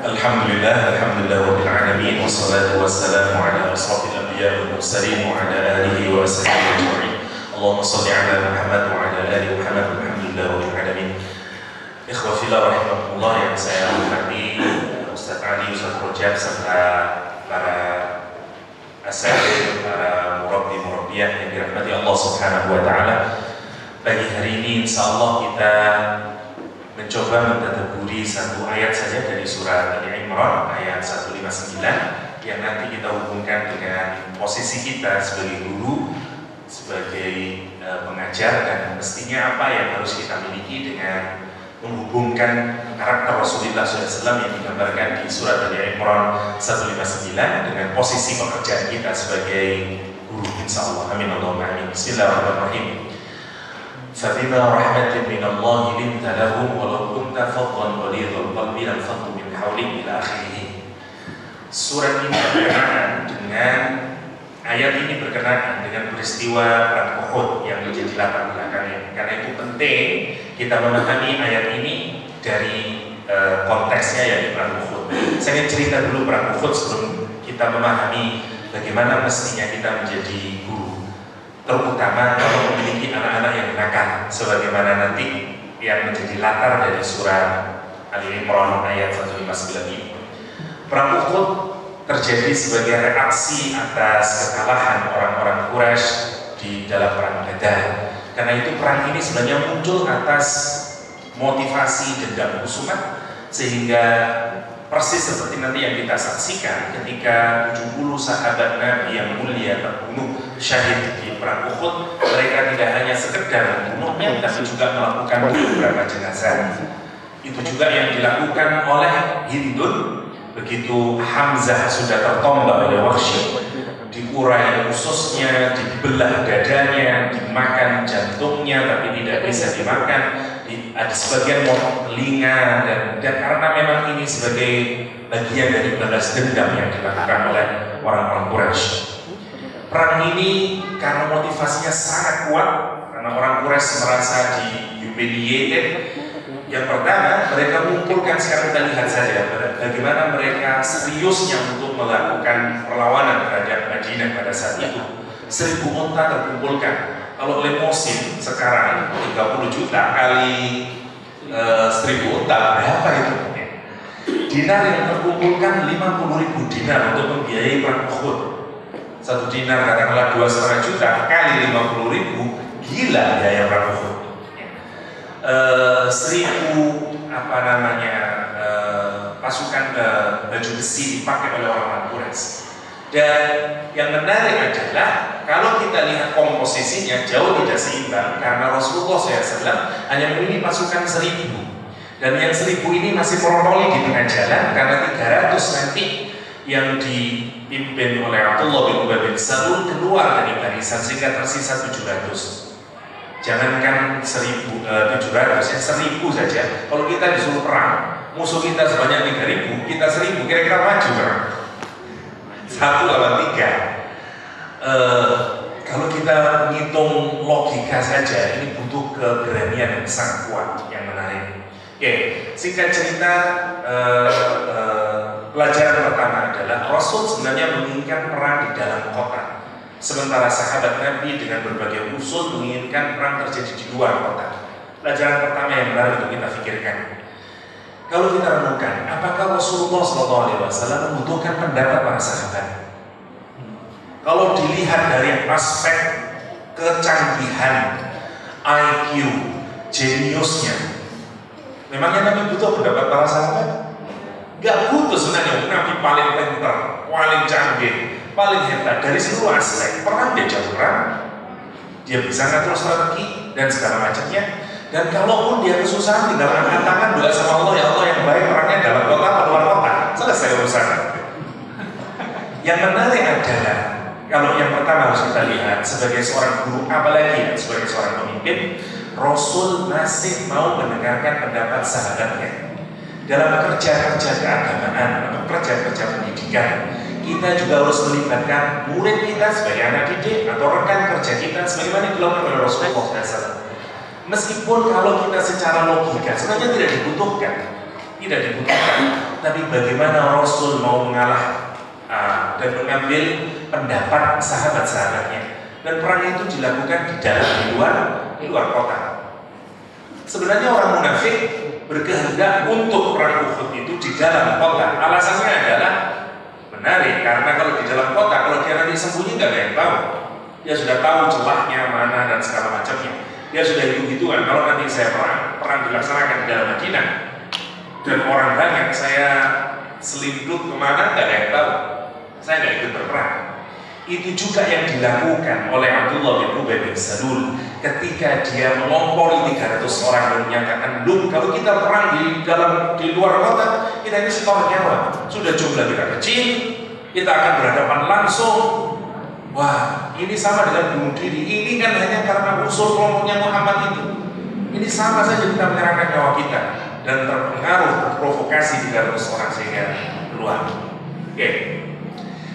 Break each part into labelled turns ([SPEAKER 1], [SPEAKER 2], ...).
[SPEAKER 1] Alhamdulillah rabbil alamin wassalatu wassalamu ala asrafil anbiya wal mursalin wa ala alihi wa sahbihi ajma'in. Allahumma shalli ala Muhammad wa ala ali Muhammad walhamdulillah rabbil alamin. Ikhwah fillah rahimakumullah yang saya hormati Ustaz Ali, Ustaz Rojab serta para asatidz, para murabbi-murabbiyah yang dirahmati Allah Subhanahu wa taala. Pagi hari ini insyaallah kita mencoba mentadabburi satu ayat saja dari surah Ali Imran ayat 159 yang nanti kita hubungkan dengan posisi kita sebagai guru, sebagai pengajar, dan mestinya apa yang harus kita miliki dengan menghubungkan karakter Rasulullah SAW yang digambarkan di surat Ali Imran 159 dengan posisi pekerjaan kita sebagai guru insyaallah. Amin Allahumma amin. Bismillahirrahmanirrahim. فَبِمَا رَحْمَةٍ مِّنَ اللَّهِ لِنْتَ لَهُمْ وَلَوْ كُنْتَ فَظًّا غَلِيظَ الْقَلْبِ لَانفَضُّوا مِنْ حَوْلِكَ إِلَى آخِرِهِ. Surat ini berkenaan dengan ayat ini berkenaan dengan peristiwa perang Uhud yang menjadi latar belakangnya. Karena itu penting kita memahami ayat ini dari konteksnya, yaitu perang Uhud. Saya ingin cerita dulu perang Uhud sebelum kita memahami bagaimana mestinya kita menjadi guru, terutama kalau memiliki anak-anak yang nakal, sebagaimana nanti yang menjadi latar dari surah Ali Imran ayat 159 ini. Perang Uhud terjadi sebagai reaksi atas kekalahan orang-orang Quraisy di dalam perang Badar. Karena itu perang ini sebenarnya muncul atas motivasi dendam husumat, sehingga persis seperti nanti yang kita saksikan ketika 70 sahabat Nabi yang mulia terbunuh syahid di perang Uhud. Mereka tidak hanya sekedar membunuhnya, tapi juga melakukan beberapa jenazah. Itu juga yang dilakukan oleh Hindun. Begitu Hamzah sudah tertombak oleh Wahsy, diurai ususnya, dibelah dadanya, dimakan jantungnya tapi tidak bisa dimakan, ada sebagian mau telinga, dan karena memang ini sebagai bagian dari balas dendam yang dilakukan oleh orang-orang Quraisy. Perang ini karena motivasinya sangat kuat, karena orang Quraisy merasa di-humiliated. Yang pertama, mereka mengumpulkan, sekarang kita lihat saja bagaimana mereka seriusnya untuk melakukan perlawanan terhadap Madinah pada saat itu. 1000 unta terkumpulkan. Kalau lemosin sekarang 30 juta kali 1000 unta, berapa itu? Dinar yang terkumpulkan 50.000 dinar untuk membiayai perang Uhud. 1 dinar katakanlah 2,5 juta kali 50.000, gila biaya perang Uhud. 1000 pasukan baju besi dipakai oleh orang-orang Quraisy. Dan yang menarik adalah kalau kita lihat komposisinya jauh tidak seimbang, karena Rasulullah SAW hanya memilih pasukan 1000, dan yang 1000 ini masih monopoli di tengah jalan, karena 300 nanti yang dipimpin oleh Abdullah bin Ubay bin Salul keluar dari barisan, sehingga tersisa 700. Jangankan 700, ya 1000 saja. Kalau kita disuruh perang, musuh kita sebanyak 3000, kita 1000, kira-kira maju perang 1 lawan 3. Kalau kita menghitung logika saja, ini butuh keberanian yang sangat kuat, yang menarik. Oke, singkat cerita, pelajaran pertama adalah Rasul sebenarnya menginginkan perang di dalam kota, sementara sahabat Nabi dengan berbagai usul menginginkan perang terjadi di luar kota. Pelajaran pertama yang menarik untuk kita pikirkan, kalau kita renungkan, apakah Rasulullah SAW membutuhkan pendapat para sahabat? Kalau dilihat dari aspek kecanggihan, IQ, jeniusnya, memangnya Nabi butuh pendapat para sahabat? Gak butuh sebenarnya. Nabi paling pintar, paling canggih, paling hebat dari seluruh aspek. Perang dia jago perang, dia bisa ngatur strategi dan segala macamnya. Dan kalaupun dia kesusahan, tinggal angkat tangan, doa sama Allah, ya Allah yang baik perangnya dalam kota atau luar kota, selesai urusan. Yang menarik adalah, kalau yang pertama harus kita lihat sebagai seorang guru, apalagi sebagai seorang pemimpin, Rasul masih mau mendengarkan pendapat sahabatnya. Dalam kerja-kerja keagamaan atau kerja-kerja pendidikan, kita juga harus melibatkan murid kita sebagai anak didik atau rekan kerja kita, sebagaimana dilakukan oleh Rasulullah SAW. Meskipun kalau kita secara logika sebenarnya tidak dibutuhkan, tapi bagaimana Rasul mau mengalah dan mengambil pendapat sahabat-sahabatnya. Dan perang itu dilakukan di dalam di luar kota. Sebenarnya orang munafik berkehendak untuk perang Uhud itu di dalam kota. Alasannya adalah menarik, karena kalau di dalam kota, kalau dia nanti sembunyi nggak ada yang tahu. Dia sudah tahu celahnya mana dan segala macamnya. Dia sudah hitung-hitungan, kalau nanti saya perang dilaksanakan di dalam Madinah dan orang banyak, saya selindut kemana nggak ada yang tahu. Saya nggak ikut berperang. Itu juga yang dilakukan oleh Abdullah bin Ubay bin Salul ketika dia mengompori 300 orang dan menyatakan, kalau kita perang di luar kota, kita ini setor nyawa. Sudah jumlah kita kecil, kita akan berhadapan langsung. Wah, ini sama dengan bunuh diri. Ini kan hanya karena unsur kelompoknya Muhammad itu. Ini sama saja kita menyerahkan nyawa kita dan terpengaruh, terprovokasi 300 orang sehingga keluar. Oke.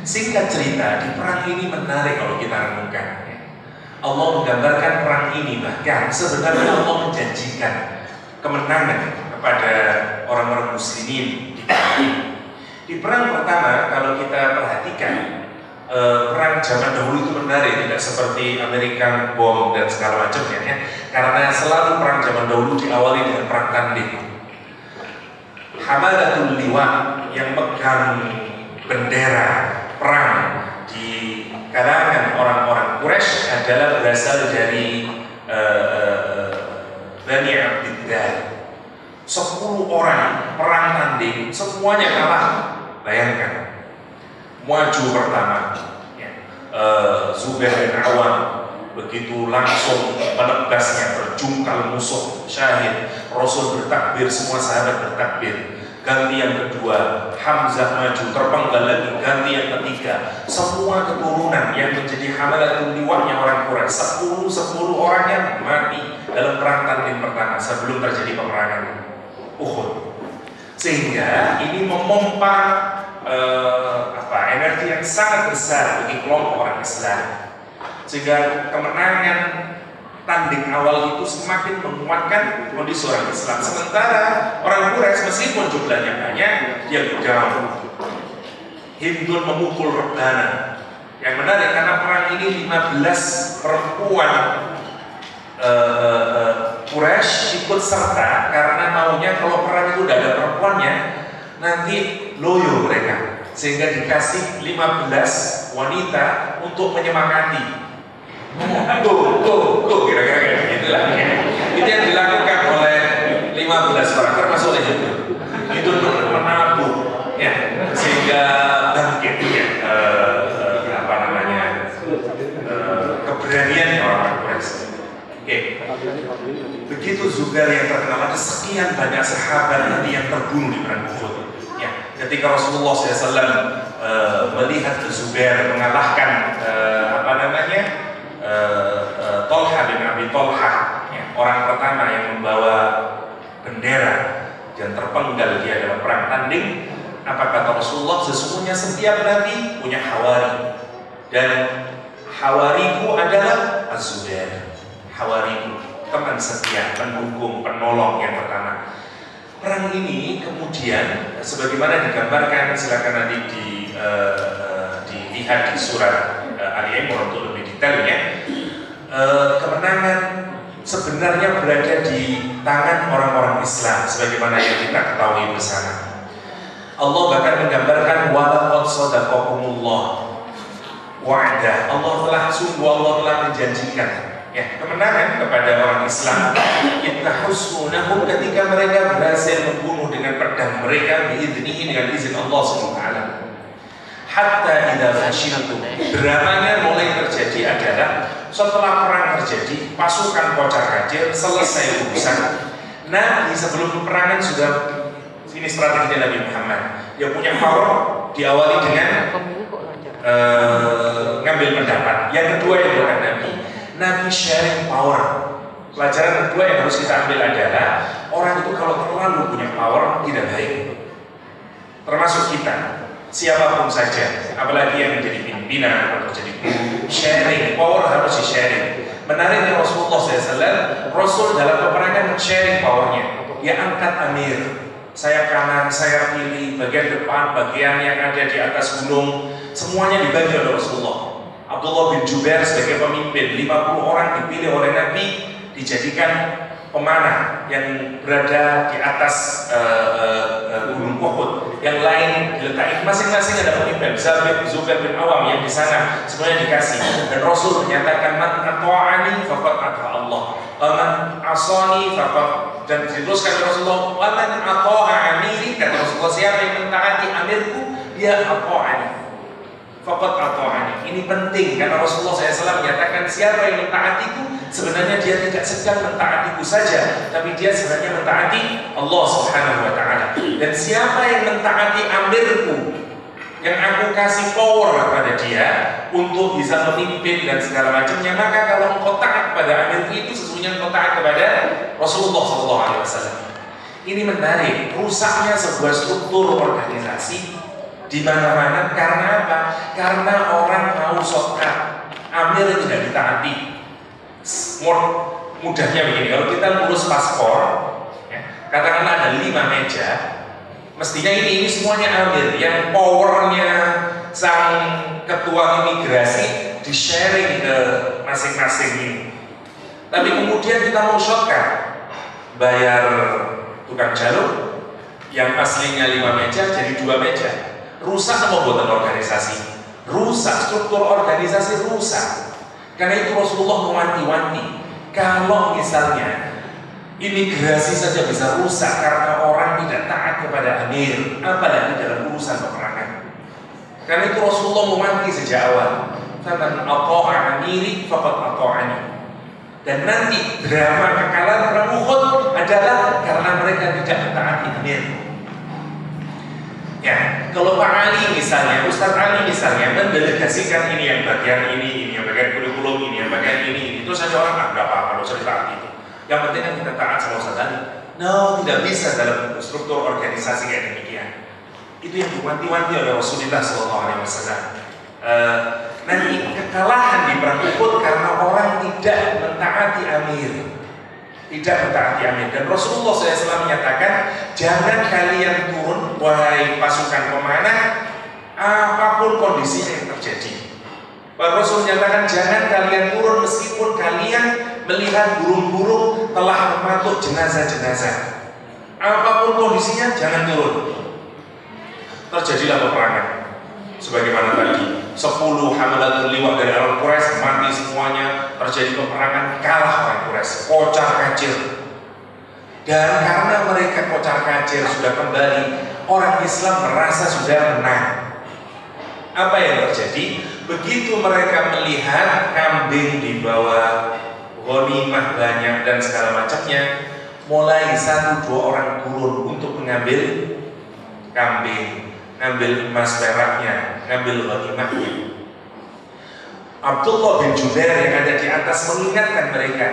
[SPEAKER 1] Singkat cerita, di perang ini menarik kalau kita renungkan. Allah menggambarkan perang ini, bahkan sebenarnya Allah menjanjikan kemenangan kepada orang-orang muslimin di perang ini. Di perang pertama, kalau kita perhatikan, perang zaman dahulu itu menarik, tidak seperti Amerika bom dan segala macamnya, ya. Karena selalu perang zaman dahulu diawali dengan perang tanding. Hamalatul liwa, yang pegang bendera perang di kalangan orang-orang Quraisy adalah berasal dari Bani Abdiddar. 10 orang perang tanding, semuanya kalah. Bayangkan, maju pertama, Zubair bin Awam begitu langsung menebasnya, berjungkal musuh, syahid. Rasul bertakbir, semua sahabat bertakbir. Ganti yang kedua, Hamzah maju, terpenggal lagi. Ganti yang ketiga, semua keturunan yang menjadi hamalatul liwanya orang Quraisy, 10 orangnya mati dalam perang tanding pertama sebelum terjadi peperangan Uhud. Sehingga ini memompa energi yang sangat besar bagi kelompok orang Islam, sehingga kemenangan tanding awal itu semakin menguatkan kondisi orang Islam. Sementara orang Quraisy meskipun jumlahnya banyak, dia down. Hindun memukul Rebana. Yang menarik, karena perang ini 15 perempuan Quraisy ikut serta, karena maunya kalau perang itu udah ada perempuannya, nanti loyo mereka, sehingga dikasih 15 wanita untuk menyemangati. Go, kira-kira kayak gitulah. Itu yang dilakukan oleh 15 orang, termasuk itu menabuh, ya, sehingga bangkit, ya, keberanian orang Quraisy. Oke. Begitu Zubair yang terkenal, ada sekian banyak sahabat nanti yang terbunuh di perang Uhud. Ya, ketika Rasulullah SAW melihat Zubair mengalahkan Tolha bin Abi Tolha, ya, orang pertama yang membawa bendera dan terpenggal dia dalam perang tanding, apa kata Rasulullah? Sesungguhnya setiap nabi punya hawari, dan hawariku adalah Az-Zubair. Hawariku, teman setia, pendukung, penolong yang pertama. Perang ini kemudian sebagaimana digambarkan, silakan nanti dilihat di surat Ali Imran untuk lebih detailnya. Kemenangan sebenarnya berada di tangan orang-orang Islam, sebagaimana yang kita ketahui bersama. Allah bahkan menggambarkan walaqad shadaqakumullah wa'dah. Allah telah menjanjikan, ya, kemenangan kepada orang Islam. Ittahussunahum, ketika mereka berhasil membunuh dengan pedang mereka biiznihi, dengan izin Allah SWT. Hatta idza fashiltum, dramanya mulai terjadi adalah setelah perang terjadi, pasukan kocar-kacir, selesai urusan. Nabi sebelum peperangan sudah, ini strateginya Nabi Muhammad. Dia punya power, diawali dengan ngambil pendapat. Yang kedua yang dilakukan Nabi sharing power. Pelajaran kedua yang harus kita ambil adalah orang itu kalau terlalu punya power tidak baik. Termasuk kita, siapapun saja, apalagi yang menjadi pimpinan atau jadi guru, sharing power harus di sharing. Menariknya Rasulullah SAW, Rasul dalam peperangan sharing powernya. Dia angkat amir, sayap kanan, sayap kiri, bagian depan, bagian yang ada di atas gunung, semuanya dibagi oleh Rasulullah. Abdullah bin Jubair sebagai pemimpin, 50 orang dipilih oleh Nabi, dijadikan pemanah yang berada di atas gunung Uhud. Yang lain diletakkan, masing-masing ada pemimpin. Zubair bin Awam yang di sana semuanya dikasih. Dan Rasul menyatakan, man ata'ani faqad ata Allah, man asani faqad, dan diteruskan Rasulullah, man ata'a amiri, kata Rasulullah, siapa yang mentaati amirku, dia ata'ani faqad ata'ani. Ini penting karena Rasulullah SAW menyatakan siapa yang mentaatiku, sebenarnya dia tidak sedang mentaatiku saja, tapi dia sebenarnya mentaati Allah Subhanahu wa Ta'ala. Dan siapa yang mentaati amirku, yang aku kasih power kepada dia untuk bisa memimpin dan segala macamnya, maka kalau engkau taat kepada amirku itu, sesungguhnya engkau taat kepada Rasulullah SAW. Ini menarik, rusaknya sebuah struktur organisasi di mana-mana karena apa? Karena orang mau shortcut, amir tidak ditaati. Mudahnya begini, kalau kita ngurus paspor, ya, katakanlah ada 5 meja, mestinya ini semuanya amir, yang powernya sang ketua imigrasi di sharing ke masing-masing ini. Tapi kemudian kita mau shortcut, bayar tukang jalur, yang aslinya 5 meja jadi 2 meja. Rusak pembuatan organisasi, rusak struktur organisasi, rusak. Karena itu Rasulullah mewanti-wanti, kalau misalnya imigrasi saja bisa rusak karena orang tidak taat kepada amir, apalagi dalam urusan peperangan. Karena itu Rasulullah mewanti sejak awal, faman ata'a amiri faqad ata'ani. Dan nanti drama kekalahan perang Uhud adalah karena mereka tidak mentaati amir. Ya, kalau Pak Ali misalnya, Ustadz Ali misalnya mendelegasikan ini yang bagian ini yang bagian kurikulum, ini yang bagian ini, terus ada orang nggak apa-apa, nggak usah ditaati itu. Yang penting kan kita taat sama Ustadz Ali. No, tidak bisa dalam struktur organisasi kayak demikian. Itu yang diwanti-wanti oleh Rasulullah SAW. Nanti kekalahan di perang Uhud karena orang tidak mentaati amir. Tidak mentaati amir. Dan Rasulullah SAW menyatakan, jangan kalian turun, wahai pasukan pemanah, apapun kondisinya yang terjadi. Rasul menyatakan, jangan kalian turun meskipun kalian melihat burung-burung telah mematuk jenazah-jenazah. Apapun kondisinya, jangan turun. Terjadilah peperangan. Sebagaimana tadi, 10 hamalatul liwa dari orang Quraisy mati semuanya, terjadi peperangan, kalah orang Quraisy, kocar-kacir. Dan karena mereka kocar-kacir sudah kembali, orang Islam merasa sudah menang. Apa yang terjadi? Begitu mereka melihat kambing dibawa, ghanimah banyak dan segala macamnya, mulai 1-2 orang turun untuk mengambil kambing, ngambil emas peraknya, ngambil ghanimahnya. Abdullah bin Jubair yang ada di atas mengingatkan mereka,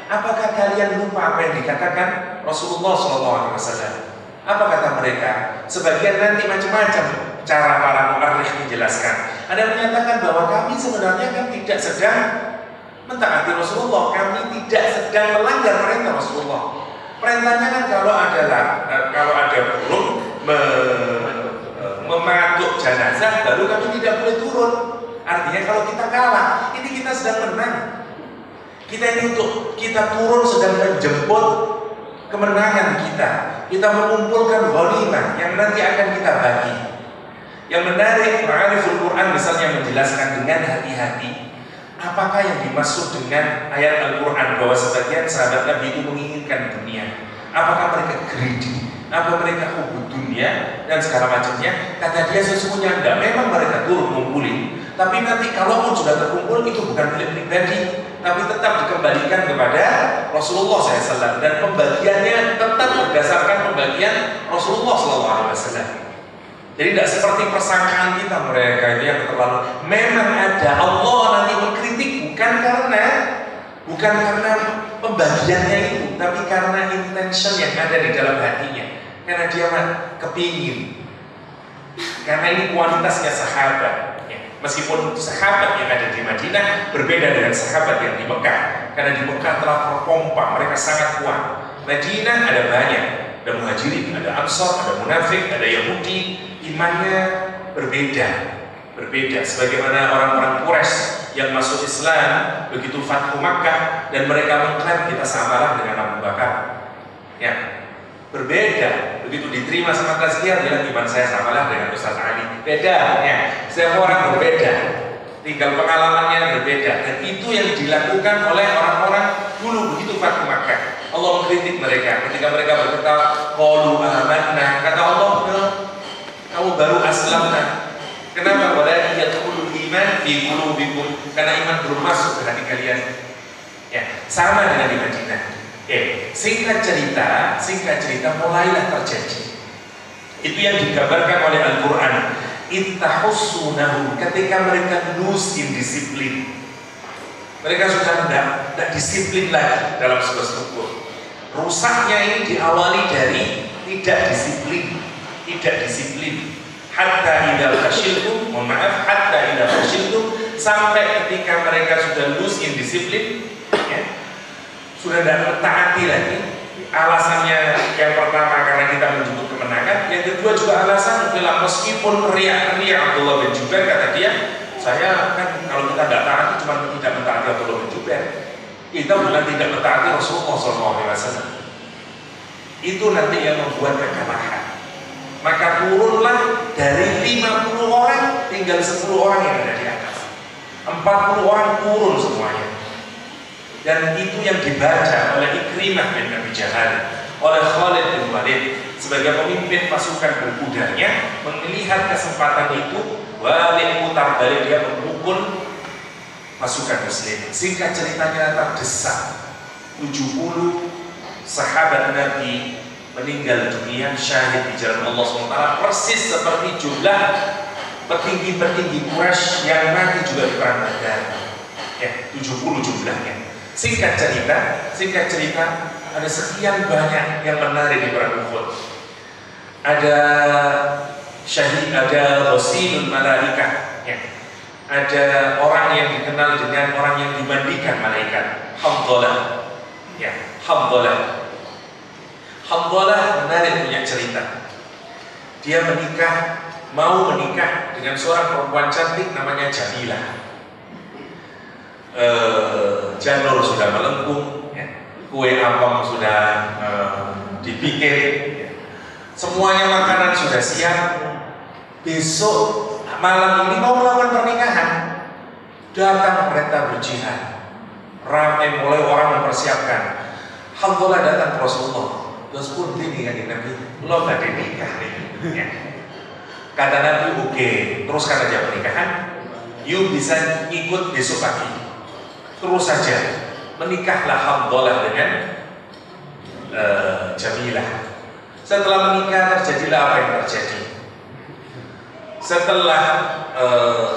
[SPEAKER 1] apakah kalian lupa apa yang dikatakan Rasulullah SAW? Apa kata mereka? Sebagian nanti macam-macam cara para mu'arrikh menjelaskan. Ada yang menyatakan bahwa kami sebenarnya kan tidak sedang mentaati Rasulullah, kami tidak sedang melanggar perintah Rasulullah. Perintahnya kan kalau ada burung mematuk jenazah, baru kami tidak boleh turun. Artinya kalau kita kalah, ini kita sedang menang. Kita ini untuk kita turun sedang menjemput kemenangan kita. Kita mengumpulkan ghanimah yang nanti akan kita bagi. Yang menarik, Ma'ariful Quran misalnya menjelaskan dengan hati-hati apakah yang dimaksud dengan ayat Al-Quran bahwa sebagian sahabat Nabi itu menginginkan dunia. Apakah mereka greedy? Apa mereka hubud dunia dan segala macamnya? Kata dia sesungguhnya enggak, memang mereka turun ngumpulin, tapi nanti kalaupun sudah terkumpul itu bukan milik pribadi, tapi tetap dikembalikan kepada Rasulullah SAW dan pembagiannya tetap berdasarkan pembagian Rasulullah SAW. Jadi tidak seperti persangkaan kita mereka ini yang terlalu. Memang ada, Allah nanti mengkritik bukan karena pembagiannya itu, tapi karena intention yang ada di dalam hatinya. Karena dia kepingin. Karena ini kualitasnya sahabat. Ya. Meskipun sahabat yang ada di Madinah berbeda dengan sahabat yang di Mekah, karena di Mekah telah terpompa, mereka sangat kuat. Madinah ada banyak, ada muhajirin, ada ansor, ada munafik, ada Yahudi, imannya berbeda. Sebagaimana orang-orang Quraisy yang masuk Islam begitu Fathu Makkah dan mereka mengklaim kita samalah dengan Abu Bakar. Ya, berbeda. Begitu diterima sama tazkiyah bilang iman saya samalah dengan Ustaz Ali. Beda ya. Setiap orang berbeda. Tinggal pengalamannya berbeda, dan itu yang dilakukan oleh orang-orang dulu begitu Fathu Makkah. Allah mengkritik mereka ketika mereka berkata qalu amanna, kata Allah, kamu baru aslamna. Kenapa? Wala yadkhulul iman fi qulubikum, karena iman belum masuk ke hati kalian. Ya, sama dengan di Madinah. Singkat cerita mulailah terjadi. Itu yang digambarkan oleh Al-Qur'an. Ittahussunahum, ketika mereka lose in disiplin. Mereka sudah tidak disiplin lagi dalam sebuah struktur. Rusaknya ini diawali dari tidak disiplin. Hatta idza fashiltum, sampai ketika mereka sudah lose in disiplin, ya, sudah tidak mentaati lagi. Alasannya yang pertama karena kita menjemput kemenangan, yang kedua juga alasan bilang meskipun riak-riak Abdullah bin Jubair, kata dia, saya kan kalau kita tidak taati cuma tidak mentaati Abdullah bin Jubair, kita bukan tidak mentaati Rasulullah SAW. Itu nanti yang membuat kekalahan. Maka turunlah dari 50 orang tinggal 10 orang yang ada di atas. 40 orang turun semuanya. Dan itu yang dibaca oleh Ikrimah bin Abi Jahal, oleh Khalid bin Walid sebagai pemimpin pasukan berkudanya, melihat kesempatan itu, balik putar balik dia memukul pasukan muslim. Singkat ceritanya terdesak 70 sahabat Nabi meninggal dunia syahid di jalan Allah SWT, persis seperti jumlah petinggi-petinggi Quraisy yang mati juga di perang Badar. Ya, 70 jumlahnya. Singkat cerita ada sekian banyak yang menarik di perang Uhud. Ada syahid, ada ghasilul malaikah, ya. Ada orang yang dikenal dengan orang yang dimandikan malaikat, Hamdalah. Ya, Hamdalah menarik punya cerita. Dia mau menikah dengan seorang perempuan cantik namanya Jamilah. Janur sudah melengkung, ya. Kue apam sudah dipikir, ya. Semuanya makanan sudah siap. Besok malam ini mau melakukan pernikahan. Datang perintah berjihad. Ramai mulai orang mempersiapkan. Hamdalah datang ke Rasulullah. Terus pun ini kan Nabi, lo gak nikah nih. Ya. Kata Nabi, oke, teruskan aja pernikahan. You bisa ikut besok pagi. Terus saja menikahlah Hamdalah dengan Jamilah. Setelah menikah terjadilah apa yang terjadi. Setelah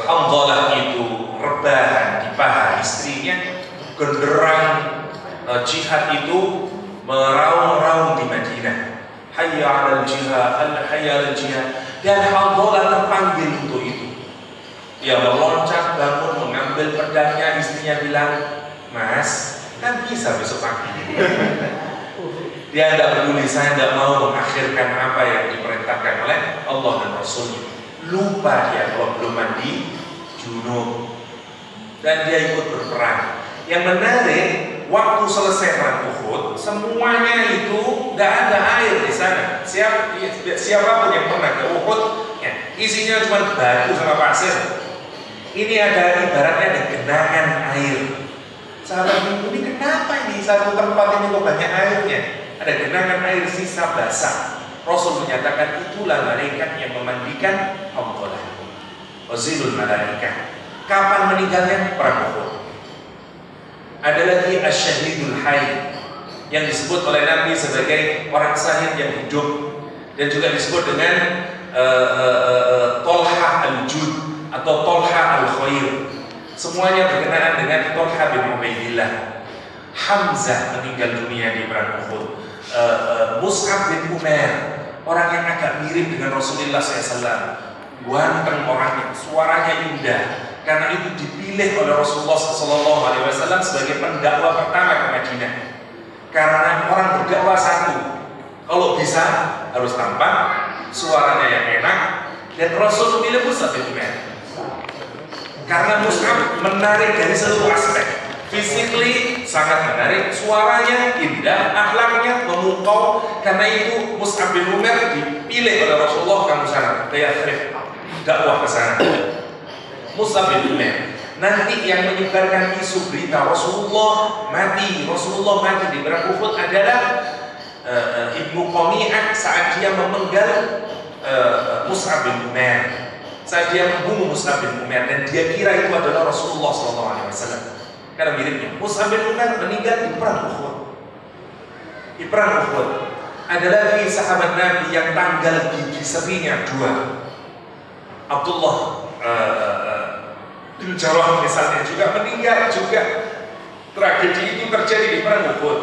[SPEAKER 1] Hamdalah itu rebahan di paha istrinya, genderang jihad itu meraung-raung di Madinah. Hayya 'alal jihad, hayya 'alal jihad. Dan Hamdalah terpanggil untuk itu. Dia meloncat bangun, mengambil pedangnya, istrinya bilang, Mas, kan bisa besok pagi. Dia tidak peduli, saya tidak mau mengakhirkan apa yang diperintahkan oleh Allah dan Rasulnya. Lupa dia kalau belum mandi junub, dan dia ikut berperang. Yang menarik, waktu selesai perang Uhud, semuanya itu tidak ada air di sana. Siapapun yang pernah ke Uhud, ya, isinya cuma batu sama pasir. Ini ada ibaratnya ada genangan air. Sahabat ini kenapa ini satu tempat ini kok banyak airnya? Ada genangan air sisa basah. Rasul menyatakan itulah malaikat yang memandikan Hamdalah. Wazilul malaikah. Kapan meninggalnya? Perang Uhud. Ada lagi asyhadul hayy yang disebut oleh Nabi sebagai orang syahid yang hidup, dan juga disebut dengan Tolha al-Jud atau Tolha al-Khair. Semuanya berkenaan dengan Tolha bin Ubaidillah. Hamzah meninggal dunia di perang Uhud. Mus'ab bin Umair, orang yang agak mirip dengan Rasulullah SAW. ganteng orangnya, suaranya indah. Karena itu dipilih oleh Rasulullah SAW sebagai pendakwah pertama ke Madinah. Karena orang berdakwah satu, kalau bisa harus tampan, suaranya yang enak, dan Rasul memilih Mus'ab bin Umair. Karena Mus'ab menarik dari seluruh aspek. Physically sangat menarik, suaranya indah, akhlaknya memukau. Karena itu Mus'ab bin Umair dipilih oleh Rasulullah, kamu sana, Yathrib, dakwah ke sana. Mus'ab bin Umair nanti yang menyebarkan isu berita Rasulullah mati di perang Uhud adalah Ibnu Qami'ah saat dia memenggal Mus'ab bin Umair, saat dia membunuh Mus'ab bin Umair, dan dia kira itu adalah Rasulullah SAW. Karena miripnya, Mus'ab bin Umair meninggal di perang Uhud. Di perang Uhud ada lagi sahabat Nabi yang tanggal gigi serinya 2. Abdullah bin Jarrah misalnya juga meninggal juga. Tragedi itu terjadi di perang Uhud.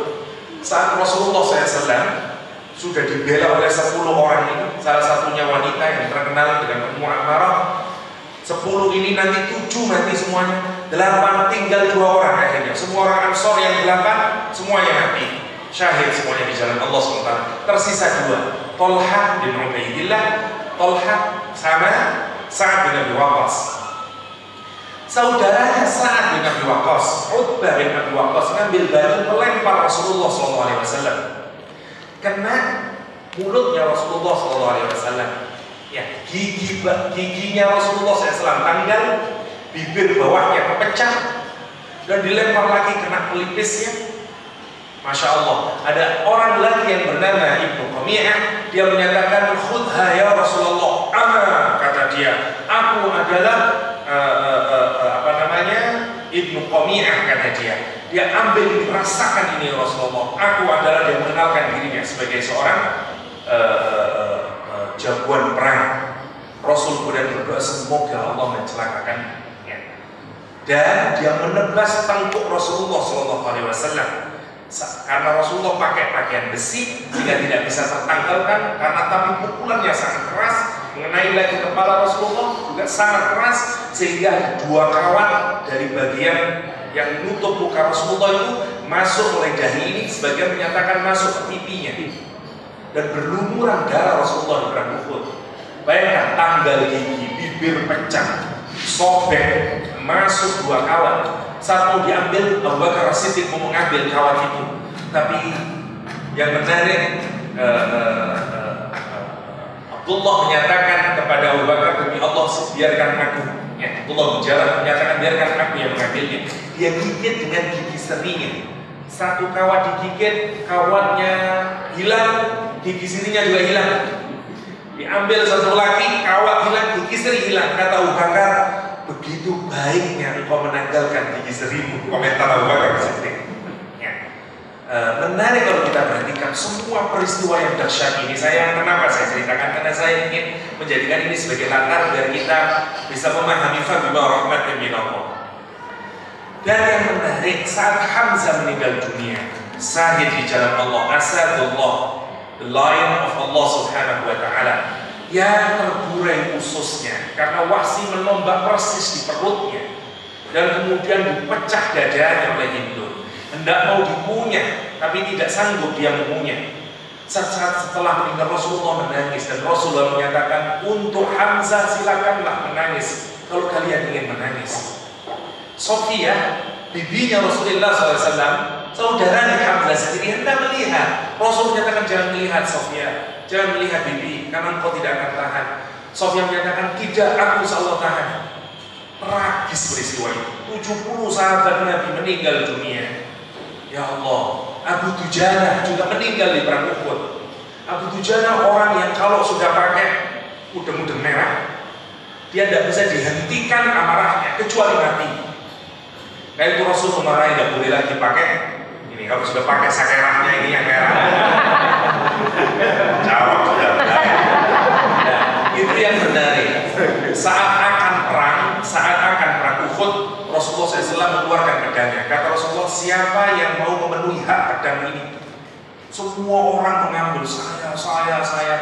[SPEAKER 1] Saat Rasulullah SAW sudah dibela oleh 10 orang ini, salah satunya wanita yang terkenal dengan Ummu Ammarah. 10 ini nanti 7 mati semuanya, 8 tinggal 2 orang akhirnya. Semua orang Ansor yang 8 semuanya mati, syahid semuanya di jalan Allah SWT. Tersisa 2, Thalhah bin Ubaidillah, Thalhah sama Sa'ad bin Abi Waqqas. Saudaranya Sa'ad bin Abi Waqqas, Utbah bin Abi Waqqas, ngambil batu melempar Rasulullah SAW. Kena mulutnya Rasulullah SAW. Ya, giginya Rasulullah SAW tanggal, bibir bawahnya kepecah, dan dilempar lagi kena pelipisnya. Masya Allah, ada orang lagi yang bernama Ibnu Qami'ah, dia menyatakan, khudha ya Rasulullah, ana, kata dia, aku adalah Ibnu Qami'ah, kata dia ambil, merasakan ini Rasulullah, aku adalah, dia mengenalkan dirinya sebagai seorang jagoan perang. Rasul kemudian berdoa semoga Allah mencelakakannya, dan dia menebas tengkuk Rasulullah SAW. Karena Rasulullah pakai pakaian besi sehingga tidak bisa tertanggalkan, karena tapi pukulannya sangat keras, mengenai lagi kepala Rasulullah juga sangat keras, sehingga ada 2 kawat dari bagian yang menutup muka Rasulullah itu masuk mulai dahi ini, sebagian menyatakan masuk ke pipinya, dan berlumuran darah Rasulullah di perang Uhud. Bayangkan, tanggal gigi, bibir pecah, sobek, masuk 2 kawat. Saat mau diambil, Abu Bakar As-Siddiq mau mengambil kawat itu, tapi yang menarik, Abdullah menyatakan kepada Abu Bakar, demi Allah biarkan aku. Abdullah bin Jarrah menyatakan, biarkan aku yang mengambilnya. Dia gigit dengan gigi serinya. 1 kawat digigit, kawatnya hilang, gigi sirinya juga hilang. Diambil 1 lagi, kawat hilang, gigi seri hilang. Kata Abu Bakar, begitu baiknya engkau menanggalkan gigi serimu. Komentar Abu Bakar As-Siddiq. Menarik kalau kita perhatikan semua peristiwa yang dahsyat ini. Kenapa saya ceritakan? Karena saya ingin menjadikan ini sebagai latar biar kita bisa memahami fabima rahmatin min Allah. Dan yang menarik, saat Hamzah meninggal dunia, syahid di jalan Allah, Asadullah, the lion of Allah Subhanahu wa Ta'ala, yang terburai ususnya karena Wahsy menombak persis di perutnya, dan kemudian dipecah dadanya oleh Hindun. Hendak mau dipunyah, tapi tidak sanggup dia mengunyah. Saat setelah meninggal Rasulullah menangis, dan Rasulullah menyatakan, untuk Hamzah silakanlah menangis kalau kalian ingin menangis. Sofia, bibinya Rasulullah SAW, saudaranya Hamzah sendiri hendak melihat. Rasul menyatakan, jangan melihat Sofia, jangan melihat bibi, karena engkau tidak akan tahan. Sofia menyatakan, tidak, aku insya Allah tahan. Tragis peristiwa itu. 70 sahabat Nabi meninggal dunia. Ya Allah, Abu Dujanah juga meninggal di perang Uhud. Abu Dujanah orang yang kalau sudah pakai mudeng-mudeng merah, dia tidak bisa dihentikan amarahnya kecuali mati. Nah itu Rasul memarahi, tidak boleh lagi pakai ini, kalau sudah pakai sakerahnya ini yang merah. Jawab sudah. Nah, itu yang menarik. Saat akan perang Uhud, Rasulullah SAW mengeluarkan pedangnya. Kata Rasulullah, siapa yang mau memenuhi hak pedang ini? Semua orang mengambil, saya.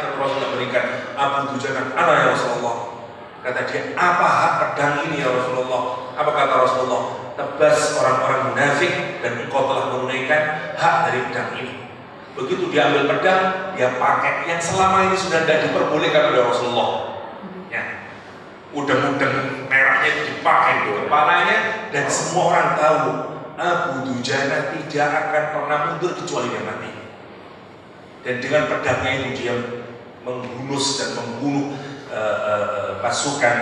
[SPEAKER 1] Dan Rasulullah berikan, Abu Dujanah, ana ya Rasulullah.
[SPEAKER 2] Kata dia, apa hak pedang ini ya Rasulullah? Apa kata Rasulullah? Tebas orang-orang munafik dan engkau telah menunaikan hak dari pedang ini. Begitu dia ambil pedang, dia pakai yang selama ini sudah tidak diperbolehkan oleh Rasulullah. Ya, udeng-udeng merahnya dipakai di kepalanya, dan semua orang tahu Abu Dujana tidak akan pernah mundur kecuali dia mati. Dan dengan pedangnya itu dia menghunus dan membunuh pasukan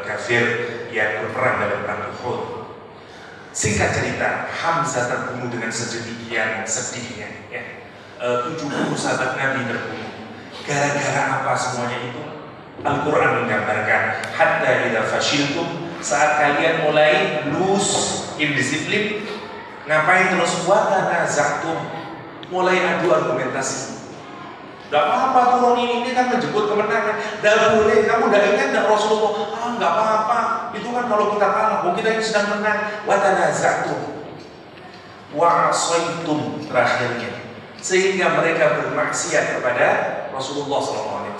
[SPEAKER 2] kafir yang berperang dalam perang Uhud. Singkat cerita, Hamzah terbunuh dengan sedemikian sedihnya. Ya. 70 sahabat Nabi terbunuh. Gara-gara apa semuanya itu? Al-Quran menggambarkan, hatta idza fashiltum, saat kalian mulai loose indisiplin, ngapain terus watanaza'tum, mulai adu argumentasi. Gak apa-apa turun ini kan menjemput kemenangan. Gak boleh, kamu gak ingat gak Rasulullah? Gak apa-apa, itu kan kalau kita kalah, kita ini sedang menang. Watanaza'tum wa'asaitum, terakhirnya, sehingga mereka bermaksiat kepada Rasulullah SAW.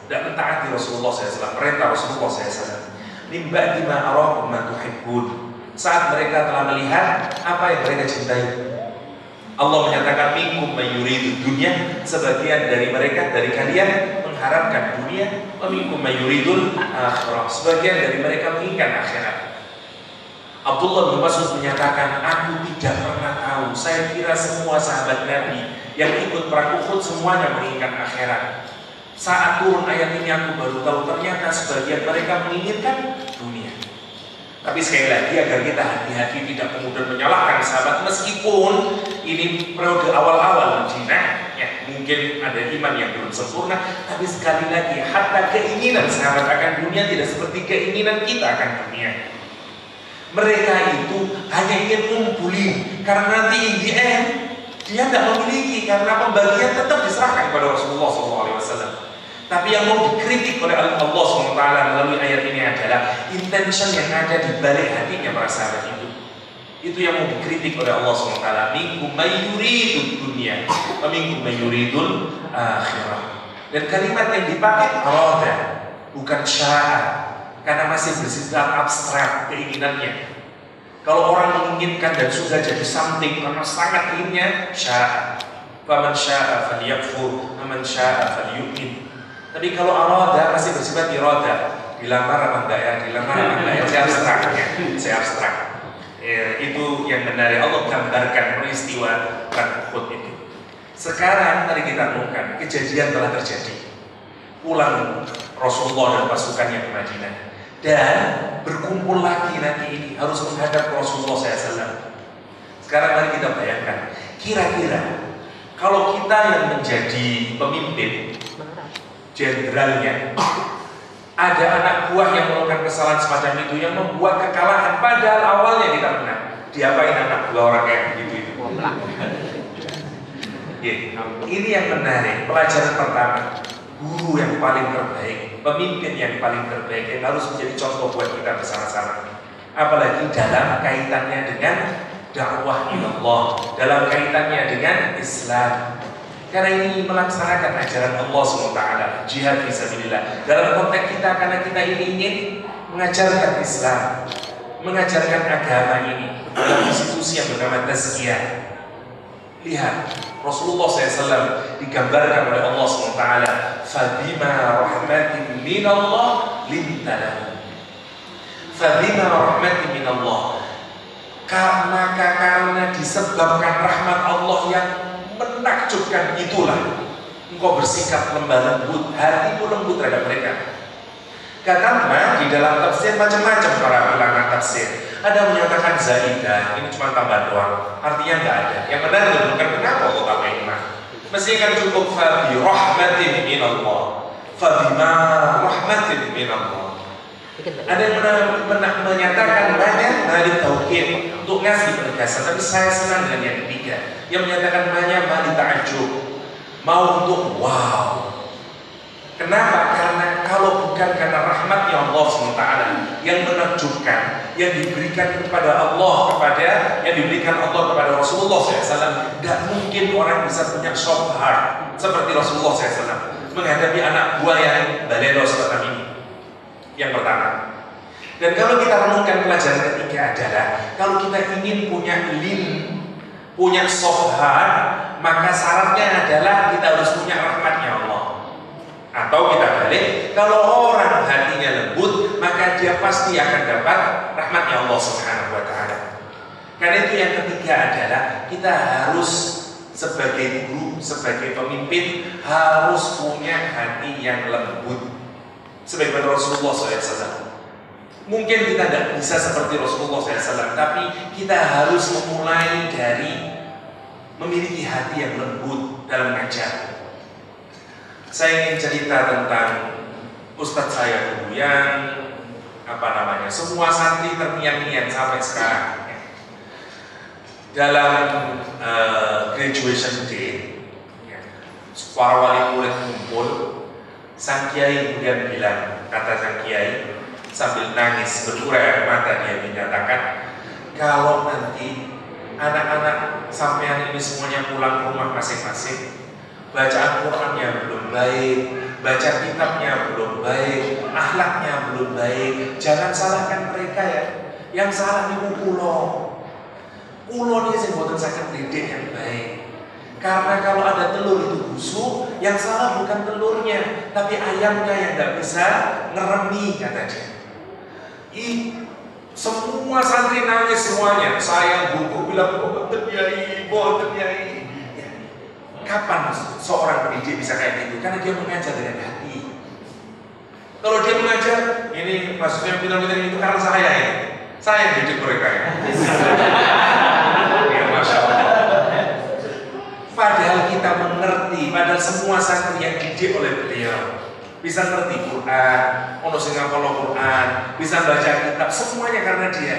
[SPEAKER 2] Tidak mentaati Rasulullah SAW, perintah Rasulullah SAW. Min ba'di ma arakum ma tuhibbun, saat mereka telah melihat apa yang mereka cintai. Allah menyatakan minkum mayuridu dunya, sebagian dari mereka, dari kalian mengharapkan dunia. Wa minkum mayuridul akhirah, sebagian dari mereka menginginkan akhirat. Abdullah bin Mas'ud menyatakan, aku tidak pernah tahu, saya kira semua sahabat Nabi yang ikut perang Uhud semuanya menginginkan akhirat. Saat turun ayat ini aku baru tahu ternyata sebagian mereka menginginkan dunia. Tapi sekali lagi agar kita hati-hati tidak kemudian menyalahkan sahabat, meskipun ini periode awal-awal Madinah, ya mungkin ada iman yang belum sempurna, tapi sekali lagi hatta keinginan sahabat akan dunia tidak seperti keinginan kita akan dunia. Mereka itu hanya ingin ngumpulin, karena nanti in the end dia tidak memiliki, karena pembagian tetap diserahkan kepada Rasulullah SAW. Tapi yang mau dikritik oleh Allah SWT melalui ayat ini adalah intention yang ada di balik hatinya para sahabat itu. Itu yang mau dikritik oleh Allah SWT. Minkum mayuridul dunia, minkum mayuridul akhirah. Dan kalimat yang dipakai arada, bukan sya'a, karena masih bersifat abstrak keinginannya. Kalau orang menginginkan dan sudah jadi something karena sangat inginnya, sya'a. Faman sya'a falyakfur, faman sya'a falyu'min. Tapi kalau arada masih bersifat irada, dilamar apa enggak ya, dilamar apa enggak ya, saya abstrak ya, saya abstrak. Itu yang benar, Allah gambarkan peristiwa perang Uhud itu. Sekarang mari kita renungkan, kejadian telah terjadi. Pulang Rasulullah dan pasukannya ke Madinah, dan berkumpul lagi nanti ini harus menghadap Rasulullah SAW. Sekarang mari kita bayangkan, kira-kira kalau kita yang menjadi pemimpin, jenderalnya, ada anak buah yang melakukan kesalahan semacam itu yang membuat kekalahan, padahal awalnya kita menang. Diapain anak buah orang kayak begitu itu? Ini yang menarik. Pelajaran pertama, guru yang paling terbaik, pemimpin yang paling terbaik yang harus menjadi contoh buat kita bersama-sama. Apalagi dalam kaitannya dengan dakwah ilallah, dalam kaitannya dengan Islam. Karena ini melaksanakan ajaran Allah SWT, jihad fisabilillah. Dalam konteks kita, karena kita ini ingin mengajarkan Islam, mengajarkan agama ini dalam institusi yang bernama tazkiyah. Lihat, Rasulullah SAW digambarkan oleh Allah SWT, fabima rahmatin minallah lintalahu, fabima rahmatin minallah, karena disebabkan rahmat Allah yang menakjubkan itulah engkau bersikap lemah lembut, hatimu lembut terhadap mereka. Kata Ma di dalam tafsir macam-macam para ulama tafsir. Ada yang menyatakan zaidah, ini cuma tambahan doang, artinya nggak ada. Yang benar bukan kenapa kok tambahin Ma. Mestinya kan cukup fabi rahmatin minallah, fabima rahmatin minallah. Ada yang menyatakan banyak dari tauhid untuk ngasih penegasan, tapi saya senang dengan yang ketiga yang menyatakan banyak mali ta'ajub, mau untuk wow. Kenapa? Karena kalau bukan karena rahmatnya Allah SWT yang menakjubkan, yang diberikan kepada Allah, yang diberikan Allah kepada Rasulullah SAW, tidak mungkin orang bisa punya soft heart seperti Rasulullah SAW menghadapi anak buah yang balelo semacam ini. Yang pertama. Dan kalau kita renungkan pelajaran ketiga adalah kalau kita ingin punya punya soft heart, maka syaratnya adalah kita harus punya rahmatnya Allah. Atau kita balik, kalau orang hatinya lembut, maka dia pasti akan dapat rahmatnya Allah Subhanahu wa Ta'ala. Karena itu yang ketiga adalah kita harus sebagai guru, sebagai pemimpin harus punya hati yang lembut. Sebagaimana Rasulullah SAW. Mungkin kita tidak bisa seperti Rasulullah SAW, tapi kita harus memulai dari memiliki hati yang lembut dalam mengajar. Saya ingin cerita tentang Ustadz saya dulu yang semua santri terngiang-ngiang sampai sekarang. Dalam graduation day, para wali murid kumpul, sang kiai kemudian bilang, kata sang kiai sambil nangis berurai air mata, dia menyatakan, kalau nanti anak-anak sampean ini semuanya pulang ke rumah masing-masing, bacaan Qurannya belum baik, baca kitabnya belum baik, akhlaknya belum baik, jangan salahkan mereka ya. Yang salah niku pulau ini saya buatan sakit didik yang baik. Karena kalau ada telur itu busuk, yang salah bukan telurnya, tapi ayamnya yang nggak bisa ngeremi, kata dia. Semua santri nangis semuanya. Saya buku bilang, boten yai. Kapan seorang pendidik bisa kayak gitu? Karena dia mengajar dengan hati. Kalau dia mengajar, ini maksudnya bilang itu karena saya ya. Saya yang didik mereka ya. Ya Masya Allah. Padahal kita mengerti, padahal semua santri yang didik oleh beliau bisa ngerti Quran, ono sing ngapalo Quran, bisa baca kitab, semuanya karena dia.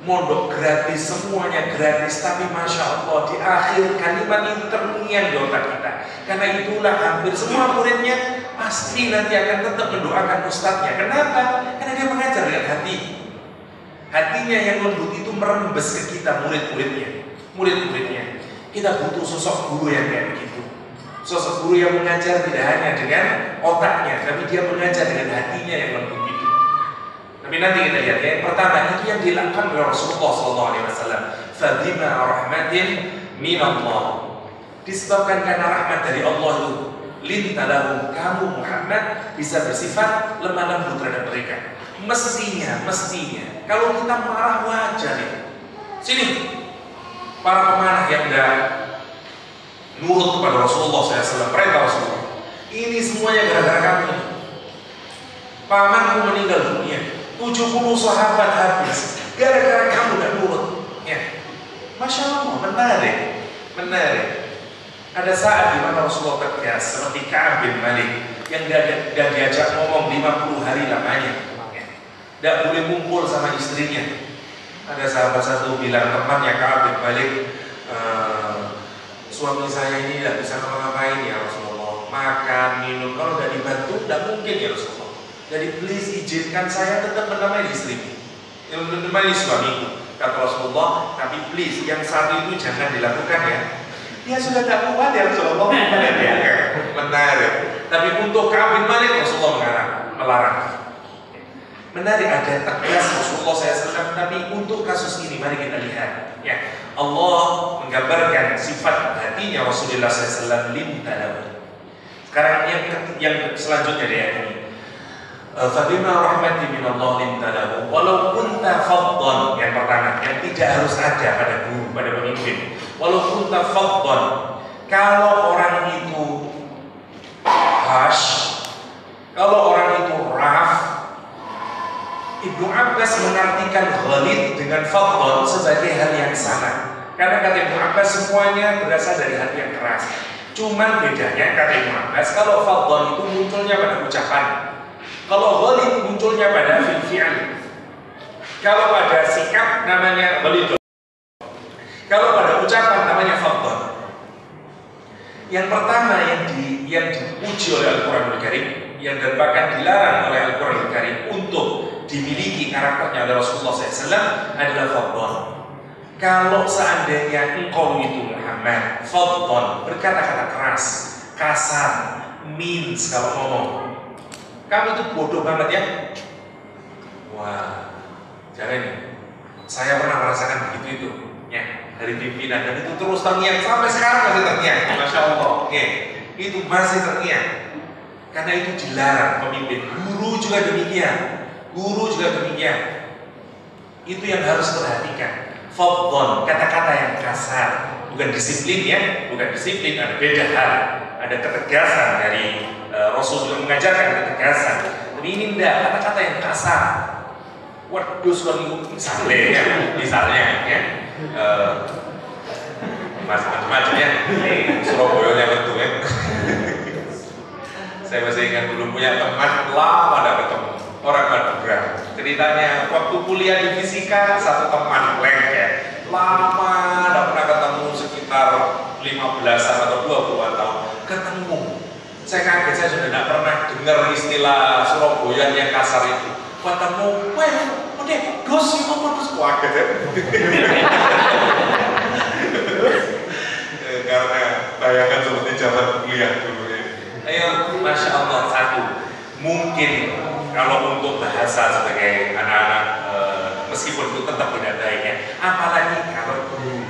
[SPEAKER 2] Mondok gratis, semuanya gratis, tapi Masya Allah di akhir kalimat itu terngiang di otak kita. Karena itulah hampir semua muridnya pasti nanti akan tetap mendoakan ustadznya. Kenapa? Karena dia mengajar dengan hati. Hatinya yang lembut itu merembes ke kita murid-muridnya. Kita butuh sosok guru yang kayak begitu. Sosok guru yang mengajar tidak hanya dengan otaknya, tapi dia mengajar dengan hatinya yang lembut itu. Tapi nanti kita lihat ya, yang pertama itu yang dilakukan oleh Rasulullah SAW. Fabima rahmatin minallah. Disebabkan karena rahmat dari Allah itu, lintalahum, kamu Muhammad bisa bersifat lemah lembut terhadap mereka. Mestinya, kalau kita marah wajar ya. Sini, para pemanah yang udah nurut kepada Rasulullah SAW, perintah Rasulullah. Ini semuanya gara-gara kamu. Pamanku meninggal dunia, 70 sahabat habis, gara-gara kamu dan nurut. Ya, Masya Allah, menarik. Ada saat di mana Rasulullah tegas, seperti Ka'ab bin Malik yang gak diajak ngomong 50 hari lamanya, tidak boleh kumpul sama istrinya. Ada sahabat satu bilang, temannya Ka'ab bin Malik, suami saya ini tidak bisa ngapa-ngapain ya Rasulullah, makan, minum, kalau tidak dibantu tidak mungkin ya Rasulullah. Jadi please izinkan saya tetap menemani istriku, menemani suamiku, kata Rasulullah. Tapi please yang satu itu jangan dilakukan ya. Dia sudah tidak kuat ya Rasulullah. Menarik. Tapi untuk Ka'ab bin Malik Rasulullah melarang. Menarik, ada tegas Rasulullah SAW. Tapi untuk kasus ini mari kita lihat ya. Allah menggambarkan sifat hatinya Rasulullah SAW limtalahu. Sekarang yang selanjutnya dia ini. Fabima rahmati minallah limtalahu walau kunta faddan, yang pertama yang tidak harus ada pada guru, pada pemimpin. Walau kunta faddan, kalau orang itu harsh, kalau orang itu rough. Ibnu Abbas mengartikan ghalid dengan faddan sebagai hal yang sama. Karena kata Ibnu Abbas semuanya berasal dari hati yang keras. Cuman bedanya kata Ibnu Abbas, kalau faddan itu munculnya pada ucapan, kalau ghalid munculnya pada fi'il. Kalau pada sikap namanya ghalid. Kalau pada ucapan namanya faddan. Yang pertama yang dipuji oleh Al-Quranul Karim, yang dan bahkan dilarang oleh Al-Quranul Karim untuk dimiliki karakternya oleh Rasulullah SAW adalah faddan. Kalau seandainya engkau itu Muhammad faddan, berkata-kata keras, kasar, means kalau ngomong. kamu itu bodoh banget ya. Wah, jangan. Saya pernah merasakan begitu itu, ya, dari pimpinan, dan itu terus terngiang sampai sekarang masih terngiang. Masya Allah, ya, itu masih terngiang. Karena itu dilarang pemimpin. Guru juga demikian. Guru juga demikian. Itu yang harus perhatikan. Fadhon, kata-kata yang kasar, bukan disiplin ya, bukan disiplin, ada beda hal. Ada ketegasan dari Rasul juga mengajarkan ketegasan. Tapi ini enggak, kata-kata yang kasar. Waduh, misalnya ya, macam-macam ya. Ini Surabaya betul ya. Saya masih ingat dulu punya teman lama tidak ketemu, orang Madura. Ceritanya waktu kuliah di fisika, satu teman lengket, lama tidak pernah ketemu, sekitar 15-an atau 20-an tahun ketemu. Saya kaget, saya sudah tidak pernah dengar istilah Surabaya yang kasar itu. Ketemu, wah, udah dos itu terus kaget ya. Karena bayangkan seperti zaman kuliah dulu. Ayo, Masya Allah, satu, mungkin kalau untuk bahasa sebagai anak-anak, meskipun itu tetap tidak baik ya, apalagi kalau guru,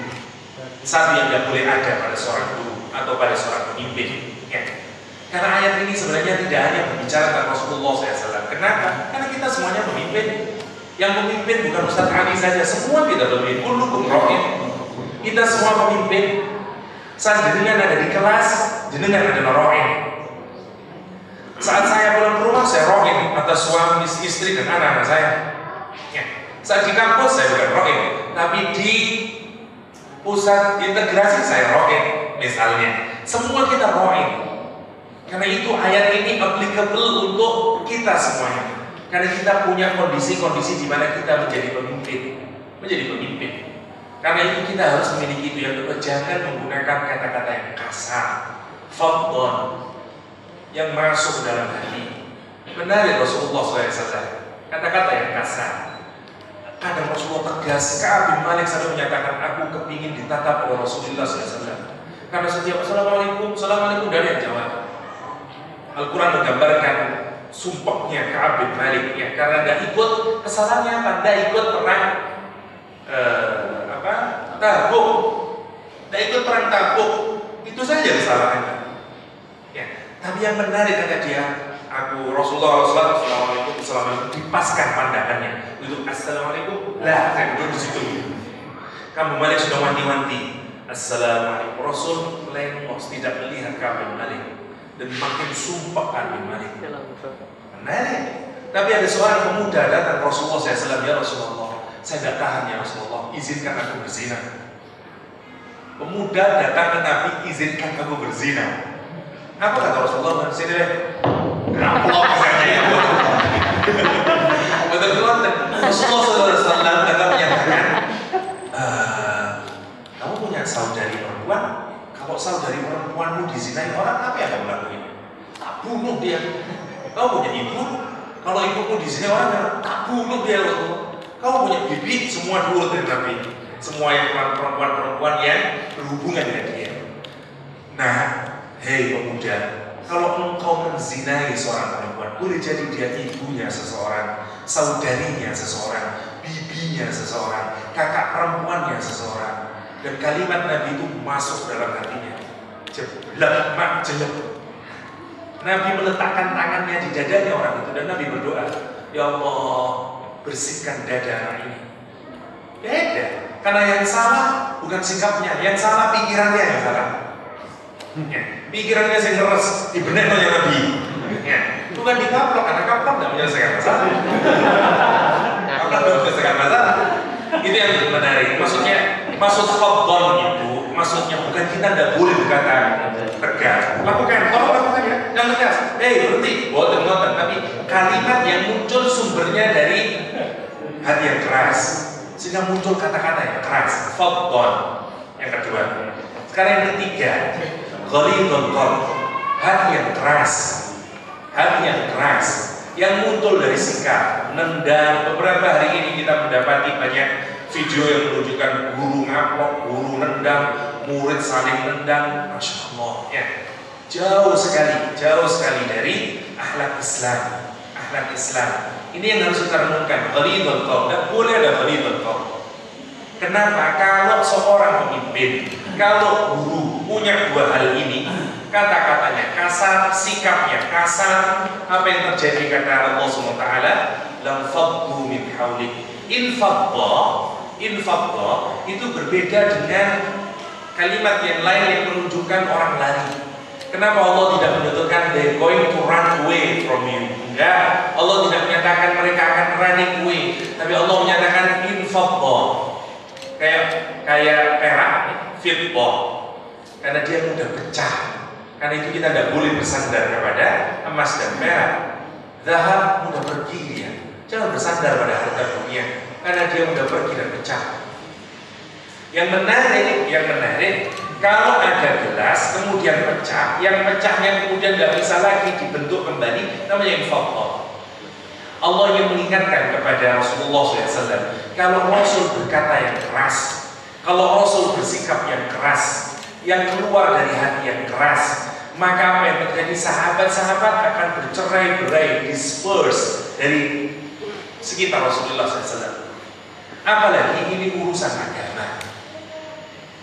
[SPEAKER 2] satu yang tidak boleh ada pada seorang guru atau pada seorang pemimpin ya. Karena ayat ini sebenarnya tidak hanya berbicara tentang Rasulullah SAW. Kenapa? Karena kita semuanya pemimpin. Yang memimpin bukan Ustaz Ali saja, semua kita pemimpin. Kullukum ra'in. Kita semua pemimpin. Saat jenengan ada di kelas, jenengan adalah ra'in. Saat saya pulang ke rumah, saya ra'in atas suami, istri, dan anak-anak saya. Ya. Saat di kampus, saya bukan ra'in. Tapi di pusat integrasi, saya ra'in. Misalnya, semua kita ra'in. Karena itu ayat ini applicable untuk kita semuanya. Karena kita punya kondisi-kondisi di mana kita menjadi pemimpin. Karena itu kita harus memiliki itu yang kedua, jangan menggunakan kata-kata yang kasar, fadhon, yang masuk dalam hati. Benar ya Rasulullah SAW, kata-kata yang kasar. Kadang Rasulullah tegas, Ka'ab bin Malik sampai menyatakan, aku kepingin ditatap oleh Rasulullah SAW. Karena setiap Assalamualaikum, Assalamualaikum dari yang jawab. Al-Quran menggambarkan sumpahnya Ka'ab bin Malik ya, karena tidak ikut, kesalahannya apa? Tidak ikut perang Tabuk, tidak ikut perang Tabuk, itu saja kesalahannya ya. Tapi yang menarik kata dia, aku Rasulullah SAW, Assalamualaikum, dipaskan pandangannya itu Assalamualaikum, lah saya duduk di situ. Kamu Malik sudah wanti-wanti Assalamualaikum, Rasul lengos tidak melihat Ka'ab bin Malik dan makin sumpah Ka'ab bin Malik. Menarik. Tapi ada seorang pemuda datang Rasulullah SAW, ya Rasulullah, saya tidak tahan ya Rasulullah, izinkan aku berzina. Pemuda datang ke Nabi, izinkan aku berzina. Apa kata Rasulullah? Sini deh. Rampok misalnya. Betul-betul Rasulullah SAW datang menyatakan, kamu punya saudari perempuan? Kalau saudari perempuanmu dizinai orang, apa yang kamu lakuin? Tak bunuh dia. Kau punya ibu? Kalau ibumu dizinai orang, tak bunuh dia. Kau punya bibi? Semua dulu dari Nabi. Semua yang perempuan-perempuan yang berhubungan dengan dia. Nah, hei pemuda, kalau engkau menzinai seorang perempuan, boleh jadi dia ibunya seseorang, saudarinya seseorang, bibinya seseorang, kakak perempuannya seseorang. Dan kalimat Nabi itu masuk dalam hatinya. Jeblak mak jelek. Nabi meletakkan tangannya di dadanya orang itu dan Nabi berdoa, ya Allah, bersihkan dada anak ini. Beda. Karena yang salah bukan sikapnya, yang salah pikirannya yang salah. Ya. Pikirannya yang ngeres, dibenek oleh Nabi. Ya. Bukan dikaplok, karena kaplok tidak menyelesaikan masalah. Kaplok tidak menyelesaikan masalah. Itu yang menarik. Maksud fadhon itu, maksudnya bukan kita tidak boleh berkata tegas. Lakukan, kalau lakukan ya, jangan tegas. Berhenti, boten-boten. Tapi kalimat yang muncul sumbernya dari hati yang keras, sehingga muncul kata-kata yang keras. Fadhon. Yang kedua. Sekarang yang ketiga, ghalidul qalb, hati yang keras. Hati yang keras yang muncul dari sikap nendang. Beberapa hari ini kita mendapati banyak video yang menunjukkan guru ngaplok, guru nendang, murid saling nendang. Masya Allah ya, jauh sekali dari akhlak Islam. akhlak Islam. Ini yang harus kita renungkan. Ghalidul qaul, tidak boleh ada ghalidul qaul. Kenapa? Kalau seorang pemimpin, kalau guru punya dua hal ini, kata-katanya kasar, sikapnya kasar, apa yang terjadi kata Allah SWT, lam faddu min hawlik. Infadda itu berbeda dengan kalimat yang lain yang menunjukkan orang lari. Kenapa Allah tidak menyebutkan they're going to run away from you? Enggak, Allah tidak menyatakan mereka akan running away, tapi Allah menyatakan infadda. Kayak perak, fiddah, karena dia mudah pecah. Karena itu kita tidak boleh bersandar kepada emas dan perak. Zahab mudah pergi dia. Jangan bersandar pada harta dunia, karena dia mudah pergi dan pecah. Yang menarik, kalau ada gelas kemudian pecah, yang pecahnya kemudian tidak bisa lagi dibentuk kembali, namanya infaddah. Allah yang mengingatkan kepada Rasulullah SAW, kalau Rasul berkata yang keras, kalau Rasul bersikap yang keras, yang keluar dari hati yang keras, maka apa yang terjadi? Sahabat-sahabat akan bercerai-berai, disperse dari sekitar Rasulullah SAW. Apalagi ini urusan agama.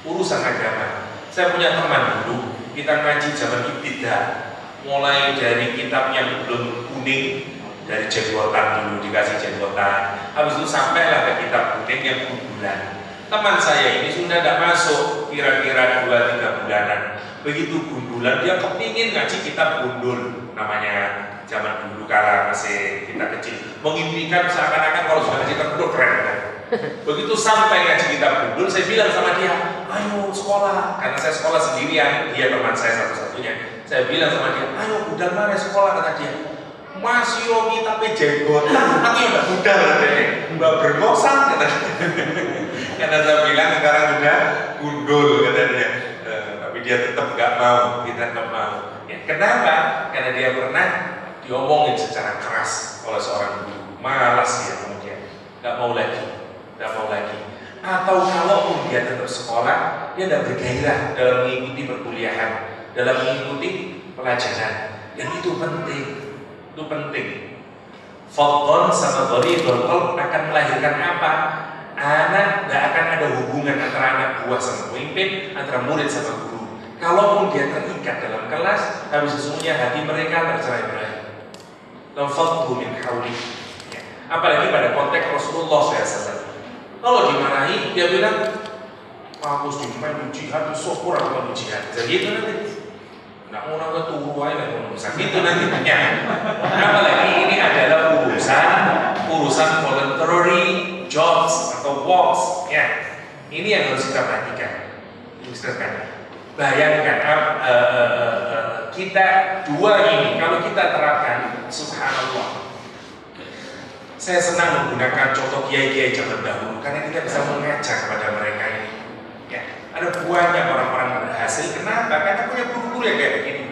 [SPEAKER 2] Urusan agama. Saya punya teman dulu, kita ngaji zaman ibtidah, mulai dari kitab yang belum kuning, dari jenggotan dulu dikasih jenggotan, habis itu sampailah ke kitab kuning yang gundulan. Teman saya ini sudah tidak masuk kira-kira 2-3 bulanan. Begitu gundulan dia kepingin ngaji kitab gundul, namanya zaman dulu kala masih kita kecil, mengimpikan seakan-akan kalau sudah ngaji kitab gundul keren kan? Begitu sampai ngaji kitab gundul, saya bilang sama dia, ayo sekolah, karena saya sekolah sendirian, dia teman saya satu-satunya. Saya bilang sama dia, ayo budal mana sekolah, kata dia. Mas yo kita jenggotan, aku yang mbak budal deh, mbak bergosan kata dia. Karena saya bilang sekarang sudah gundul kata dia. Tapi dia tetap nggak mau, kita nggak mau. Ya, kenapa? Karena dia pernah diomongin secara keras oleh seorang guru, malas dia kemudian, nggak mau lagi. Atau kalaupun dia tetap sekolah, dia tidak bergairah dalam mengikuti perkuliahan, dalam mengikuti pelajaran. Dan itu penting. Fadhon sama ghalidul qalb akan melahirkan apa? Anak tidak akan ada hubungan antara anak buah sama pemimpin, antara murid sama guru. Kalaupun dia terikat dalam kelas, tapi sesungguhnya hati mereka tercerai-berai. Lam faddu min hawlik. Apalagi pada konteks Rasulullah SAW. Kalau dimarahi, dia bilang, "Bagus main jihad, syukur aku jihad." Jadi itu nanti. Nggak mau nambah turu aja nggak sakit itu nanti banyak. Apalagi ini adalah urusan voluntary jobs atau works ya. Ini yang harus kita perhatikan. Bayangkan kita dua ini kalau kita terapkan, subhanallah. Saya senang menggunakan contoh kiai-kiai zaman dahulu karena kita bisa mengajak kepada mereka ini. Ya, ada banyak orang-orang berhasil. Kenapa? Karena punya guru-guru yang kayak begini,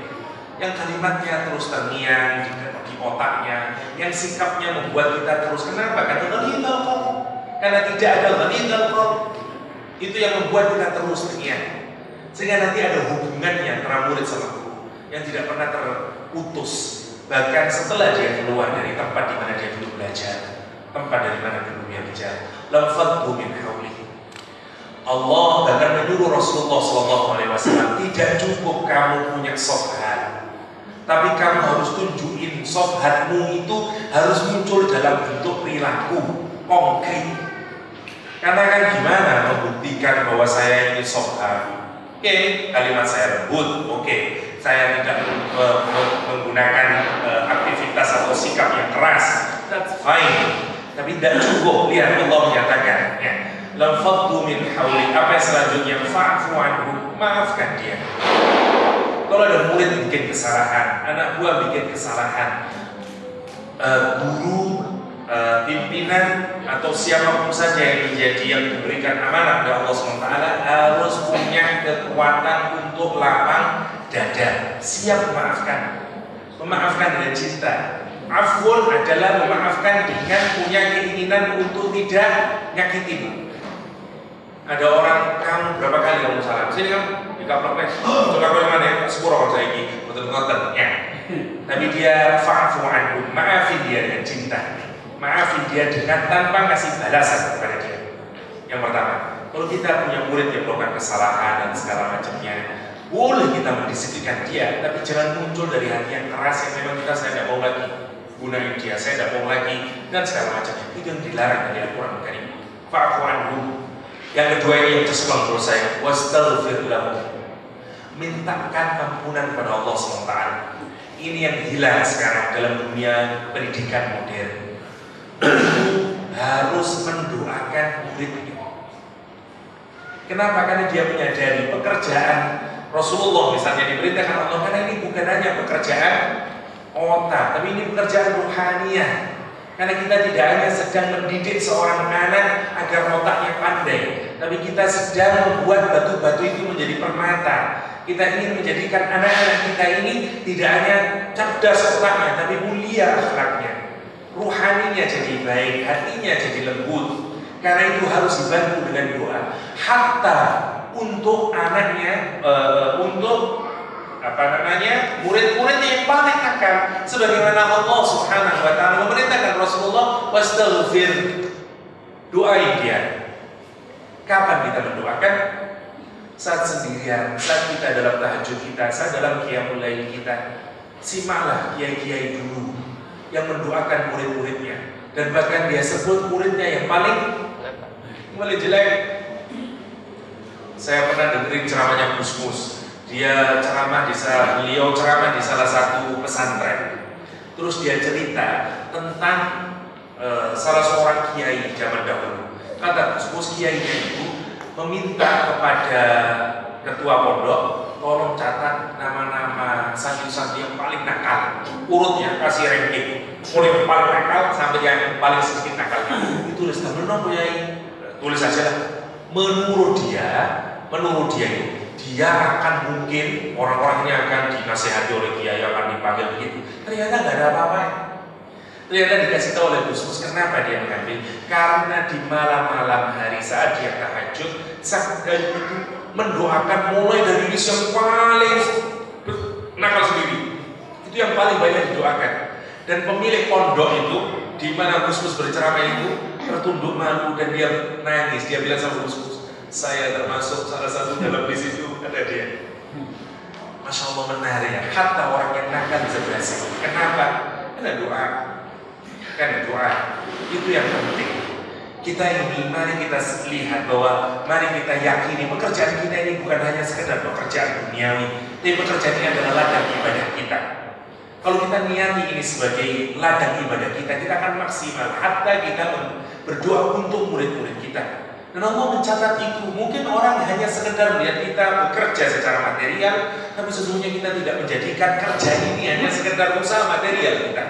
[SPEAKER 2] yang kalimatnya terus terngiang di otaknya, yang sikapnya membuat kita terus. Kenapa? Karena ghalidul qalb. Karena tidak ada ghalidul qalb, itu yang membuat kita terus terngiang. Sehingga nanti ada hubungannya antara murid sama guru yang tidak pernah terputus. Bahkan setelah dia keluar dari tempat di mana dia dulu belajar, tempat dari mana dulu dia belajar, lam faddu min hawlik. Allah bahkan menyuruh Rasulullah SAW, tidak cukup kamu punya sofhat, tapi kamu harus tunjukin sofhatmu itu harus muncul dalam bentuk perilaku konkret. Karena kan gimana membuktikan bahwa saya ini sofhat? Oke, kalimat saya lembut, oke, saya tidak menggunakan aktivitas atau sikap yang keras, that's fine. Tapi tidak cukup. Lihat Allah menyatakan, ya, lam faddu min hawlik. Apa yang selanjutnya? Fa'fu anhu, maafkan dia. Kalau ada murid bikin kesalahan, anak buah bikin kesalahan, guru, pimpinan atau siapapun saja yang menjadi yang diberikan amanah oleh Allah SWT harus punya kekuatan untuk lapang dada, siap memaafkan dengan cinta. Afwun adalah memaafkan dengan punya keinginan untuk tidak nyakitin. Ada orang, kamu berapa kali kamu salah? Sini kamu di kaplok coba kau yang mana? Sepuluh orang saya ini, betul-betul ya. Tapi dia fa'fu anhum, maafin dia dengan cinta, maafin dia dengan tanpa kasih balasan kepada dia. Yang pertama, kalau kita punya murid yang melakukan kesalahan dan segala macamnya, boleh kita mendisiplinkan dia, tapi jangan muncul dari hati yang keras yang memang kita saya tidak mau lagi gunain dia, saya tidak mau lagi dan segala macam. Itu yang dilarang dari Al-Quran Karim. Fa'fu anhum. Yang kedua ini yang tersulang menurut saya, wastaghfir lahum. Mintakan ampunan kepada Allah SWT. Ini yang hilang sekarang dalam dunia pendidikan modern. Harus mendoakan muridnya. Kenapa? Karena dia menyadari pekerjaan Rasulullah misalnya diperintahkan Allah, karena ini bukan hanya pekerjaan otak, tapi ini pekerjaan ruhaniyah. Karena kita tidak hanya sedang mendidik seorang anak agar otaknya pandai, tapi kita sedang membuat batu-batu itu menjadi permata. Kita ingin menjadikan anak-anak kita ini tidak hanya cerdas otaknya, tapi mulia akhlaknya, ruhaninya jadi baik, hatinya jadi lembut. Karena itu harus dibantu dengan doa. Hatta untuk anaknya, untuk murid-muridnya yang paling nakal, sebagaimana Allah Subhanahu wa taala memerintahkan Rasulullah wastaghfir, doain dia. Kapan kita mendoakan? Saat sendirian, saat kita dalam tahajud kita, saat dalam qiyamul lail kita. Simaklah kiai-kiai dulu yang mendoakan murid-muridnya, dan bahkan dia sebut muridnya yang paling jelek. Saya pernah dengerin ceramahnya Gus Mus. Beliau ceramah di salah satu pesantren. Terus dia cerita tentang salah seorang kiai zaman dahulu. Kata Gus Mus, kiainya itu meminta kepada ketua pondok, tolong catat nama-nama santri-santri yang paling nakal, urutnya, kasih ranking, mulai yang paling nakal sampai yang paling sedikit nakal. Ditulis, benar kiai, tulis aja lah. Menurut dia dia akan mungkin orang-orangnya akan dinasehati oleh kiai, akan dipanggil begitu. Ternyata nggak ada apa-apa. Ternyata dikasih tahu oleh Gus Mus kenapa dia mengambil. Karena di malam-malam hari saat dia tahajud, saat itu mendoakan mulai dari list yang paling nakal sendiri. Itu yang paling banyak didoakan. Dan pemilik pondok itu, di mana Gus Mus berceramah itu, tertunduk malu dan dia nangis. Dia bilang sama Gus Mus, saya termasuk salah satu dalam list itu, kata dia. Masya Allah menarik ya. Hatta orang yang nakal bisa berhasil. Kenapa? Karena doa. Karena doa itu yang penting. Kita ini, mari kita lihat bahwa mari kita yakini pekerjaan kita ini bukan hanya sekedar pekerjaan duniawi, tapi pekerjaan ini adalah ladang ibadah kita. Kalau kita niati ini sebagai ladang ibadah kita, kita akan maksimal. Hatta kita berdoa untuk murid-murid kita. Dan Allah mencatat itu. Mungkin orang hanya sekedar melihat kita bekerja secara material, tapi sesungguhnya kita tidak menjadikan kerja ini hanya sekedar usaha material kita.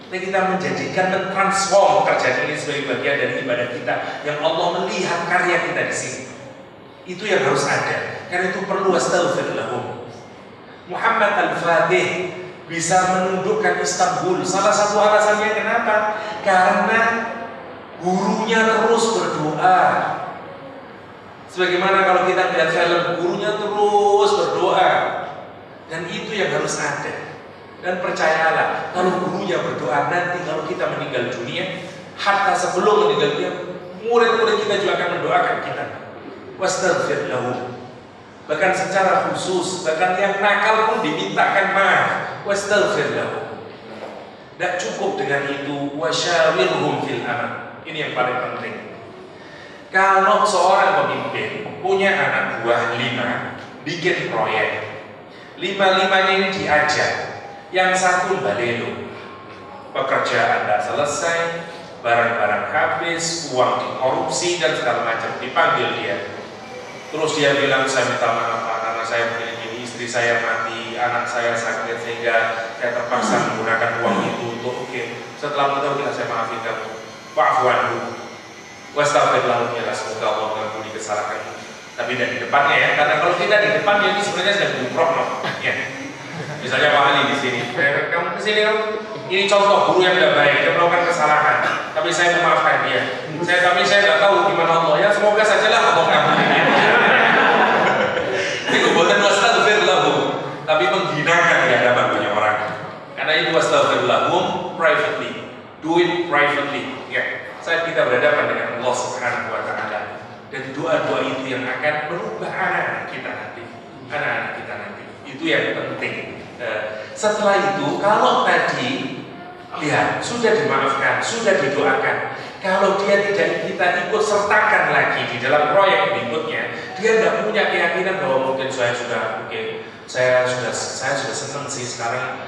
[SPEAKER 2] Dan kita menjadikan, mentransform pekerjaan ini sebagai bagian dari ibadah kita, yang Allah melihat karya kita di sini. Itu yang harus ada. Karena itu perlu astaghfir lahum. Muhammad Al-Fatih bisa menundukkan Istanbul. Salah satu alasannya kenapa? Karena gurunya terus berdoa. Sebagaimana kalau kita melihat film, gurunya terus berdoa. Dan itu yang harus ada. Dan percayalah, kalau gurunya berdoa, nanti kalau kita meninggal dunia, hatta sebelum meninggal dunia, murid-murid kita juga akan mendoakan kita. Wastaghfir lahum. Bahkan secara khusus, bahkan yang nakal pun dimintakan maaf. Wastaghfir lahum. Tidak cukup dengan itu, wasyawirhum fil amr. Ini yang paling penting. Kalau seorang pemimpin punya anak buah 5, bikin proyek, 5-5-nya ini diajak. Yang satu balelo, pekerjaan tidak selesai, barang-barang habis, uang dikorupsi dan segala macam, dipanggil dia. Terus dia bilang, saya minta maaf karena saya begini, istri saya mati, anak saya sakit, sehingga saya terpaksa menggunakan uang itu untuk setelah mengetahui saya maafin kamu, wa'fu anhu, wastaghfir lahum, ya semoga Allah mengampuni kesalahan. Tapi tidak di depannya ya, karena kalau kita di depannya ini sebenarnya sudah bumroh ya. Misalnya Pak Ali di sini, kamu kesini kamu, ini contoh guru yang tidak baik, dia melakukan kesalahan, tapi saya memaafkan dia. Tapi saya tidak tahu gimana Allah, ya semoga sajalah Allah mengampuni dia. Itu buatan wastaghfir lahum, tapi menghinakan di hadapan banyak orang. saat kita berhadapan dengan Allah Subhanahu wa Ta'ala. Dan doa-doa itu yang akan merubah anak-anak kita nanti. Anak-anak kita nanti. Itu yang penting. Setelah itu, kalau tadi lihat sudah dimaafkan, sudah didoakan, kalau dia tidak kita ikut sertakan lagi di dalam proyek berikutnya, dia nggak punya keyakinan bahwa mungkin saya sudah senang sih sekarang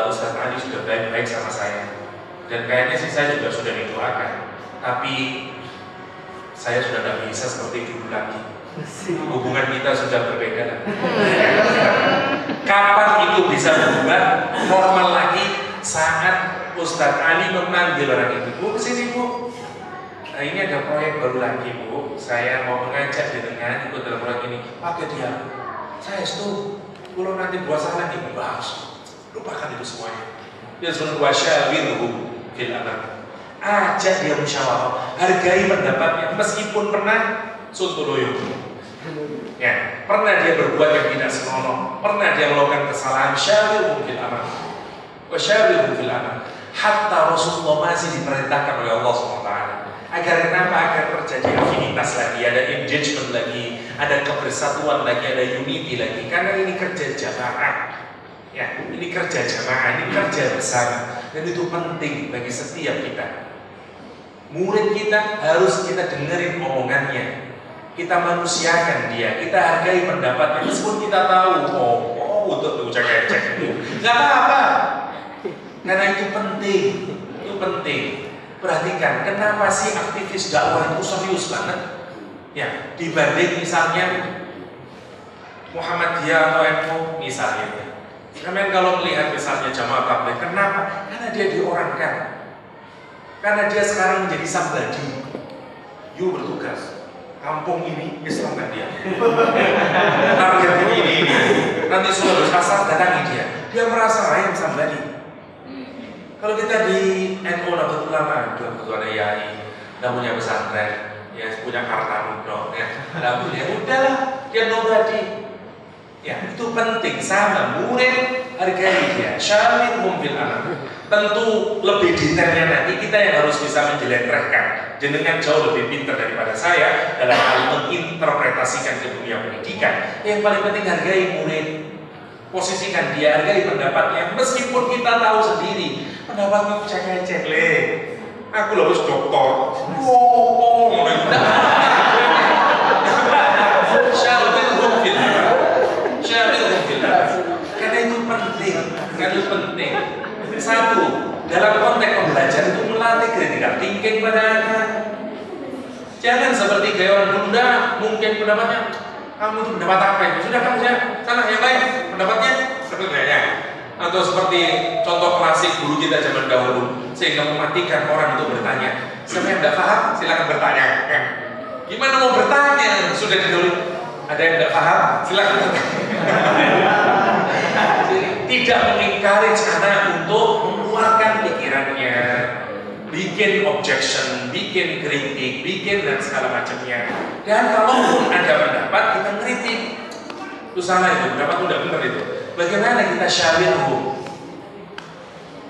[SPEAKER 2] Ustadz Ali sudah baik-baik sama saya, dan kayaknya sih saya juga sudah didoakan, tapi saya sudah tidak bisa seperti dulu lagi. Hubungan kita sudah berbeda. Kapan itu bisa berubah normal lagi? Saat Ustadz Ali memanggil orang itu, Bu, kesini Bu. Nah, ini ada proyek baru lagi Bu. Saya mau mengajak dengan ikut dalam proyek ini. Pakai dia. Saya itu kalau nanti buat salah nih bahas. Lupakan itu semuanya. Dia suruh wasyawirhum fil amr. Ajak dia musyawarah, hargai pendapatnya meskipun pernah suntuloyo. Ya, pernah dia berbuat yang tidak senonoh, pernah dia melakukan kesalahan. Syawirhum fil amr. Wasyawirhum fil amr. Hatta Rasulullah masih diperintahkan oleh Allah SWT agar kenapa? Agar terjadi afinitas lagi, ada engagement lagi, ada kebersatuan lagi, ada unity lagi. Karena ini kerja jamaah. Ya, ini kerja jamaah, ini kerja bersama, dan itu penting bagi setiap kita. Murid kita harus kita dengerin omongannya, kita manusiakan dia, kita hargai pendapatnya meskipun kita tahu untuk cek-cek itu nggak apa-apa, karena itu penting. Perhatikan kenapa sih aktivis dakwah itu serius banget ya dibanding misalnya Muhammadiyah atau NU misalnya. Kalian kalau melihat misalnya jamaah tabligh, kenapa? Karena dia diorangkan. Karena dia sekarang menjadi somebody. You bertugas. Kampung ini Islamkan dia. Targetnya ini. Nanti sudah bersasar datangi dia. Dia merasa I am somebody. Kalau kita di NU Nahdlatul Ulama, ada yai, namanya pesantren, ya punya karta nukro, ya, ya udahlah, dia nobody. Ya, itu penting. Sama murid hargai dia. Syawirhum fil amr. Tentu lebih detailnya nanti kita yang harus bisa menjelentrehkan. Jenengan jauh lebih pintar daripada saya dalam hal menginterpretasikan ke dunia pendidikan. Yang paling penting hargai murid. Posisikan dia, hargai pendapatnya. Meskipun kita tahu sendiri pendapatnya cek-cek le. Aku lulus doktor. Syawirhum fil amr. Karena itu penting. Satu, dalam konteks pembelajaran itu melatih critical thinking pada anak. Jangan seperti gaya orang Bunda, mungkin pendapatnya kamu itu pendapat apa itu? Sudah kamu sana yang lain pendapatnya sebenarnya. Atau seperti contoh klasik guru kita zaman dahulu, sehingga mematikan orang untuk bertanya. Siapa yang tidak paham silakan bertanya. Gimana mau bertanya? Sudah didahului. Ada yang tidak paham silakan bertanya. Tidak mengencourage anak untuk mengeluarkan pikirannya, bikin objection, bikin kritik, bikin dan segala macamnya. Dan kalaupun ada pendapat kita kritik, itu salah itu, pendapat udah benar itu. Bagaimana kita syawirhum?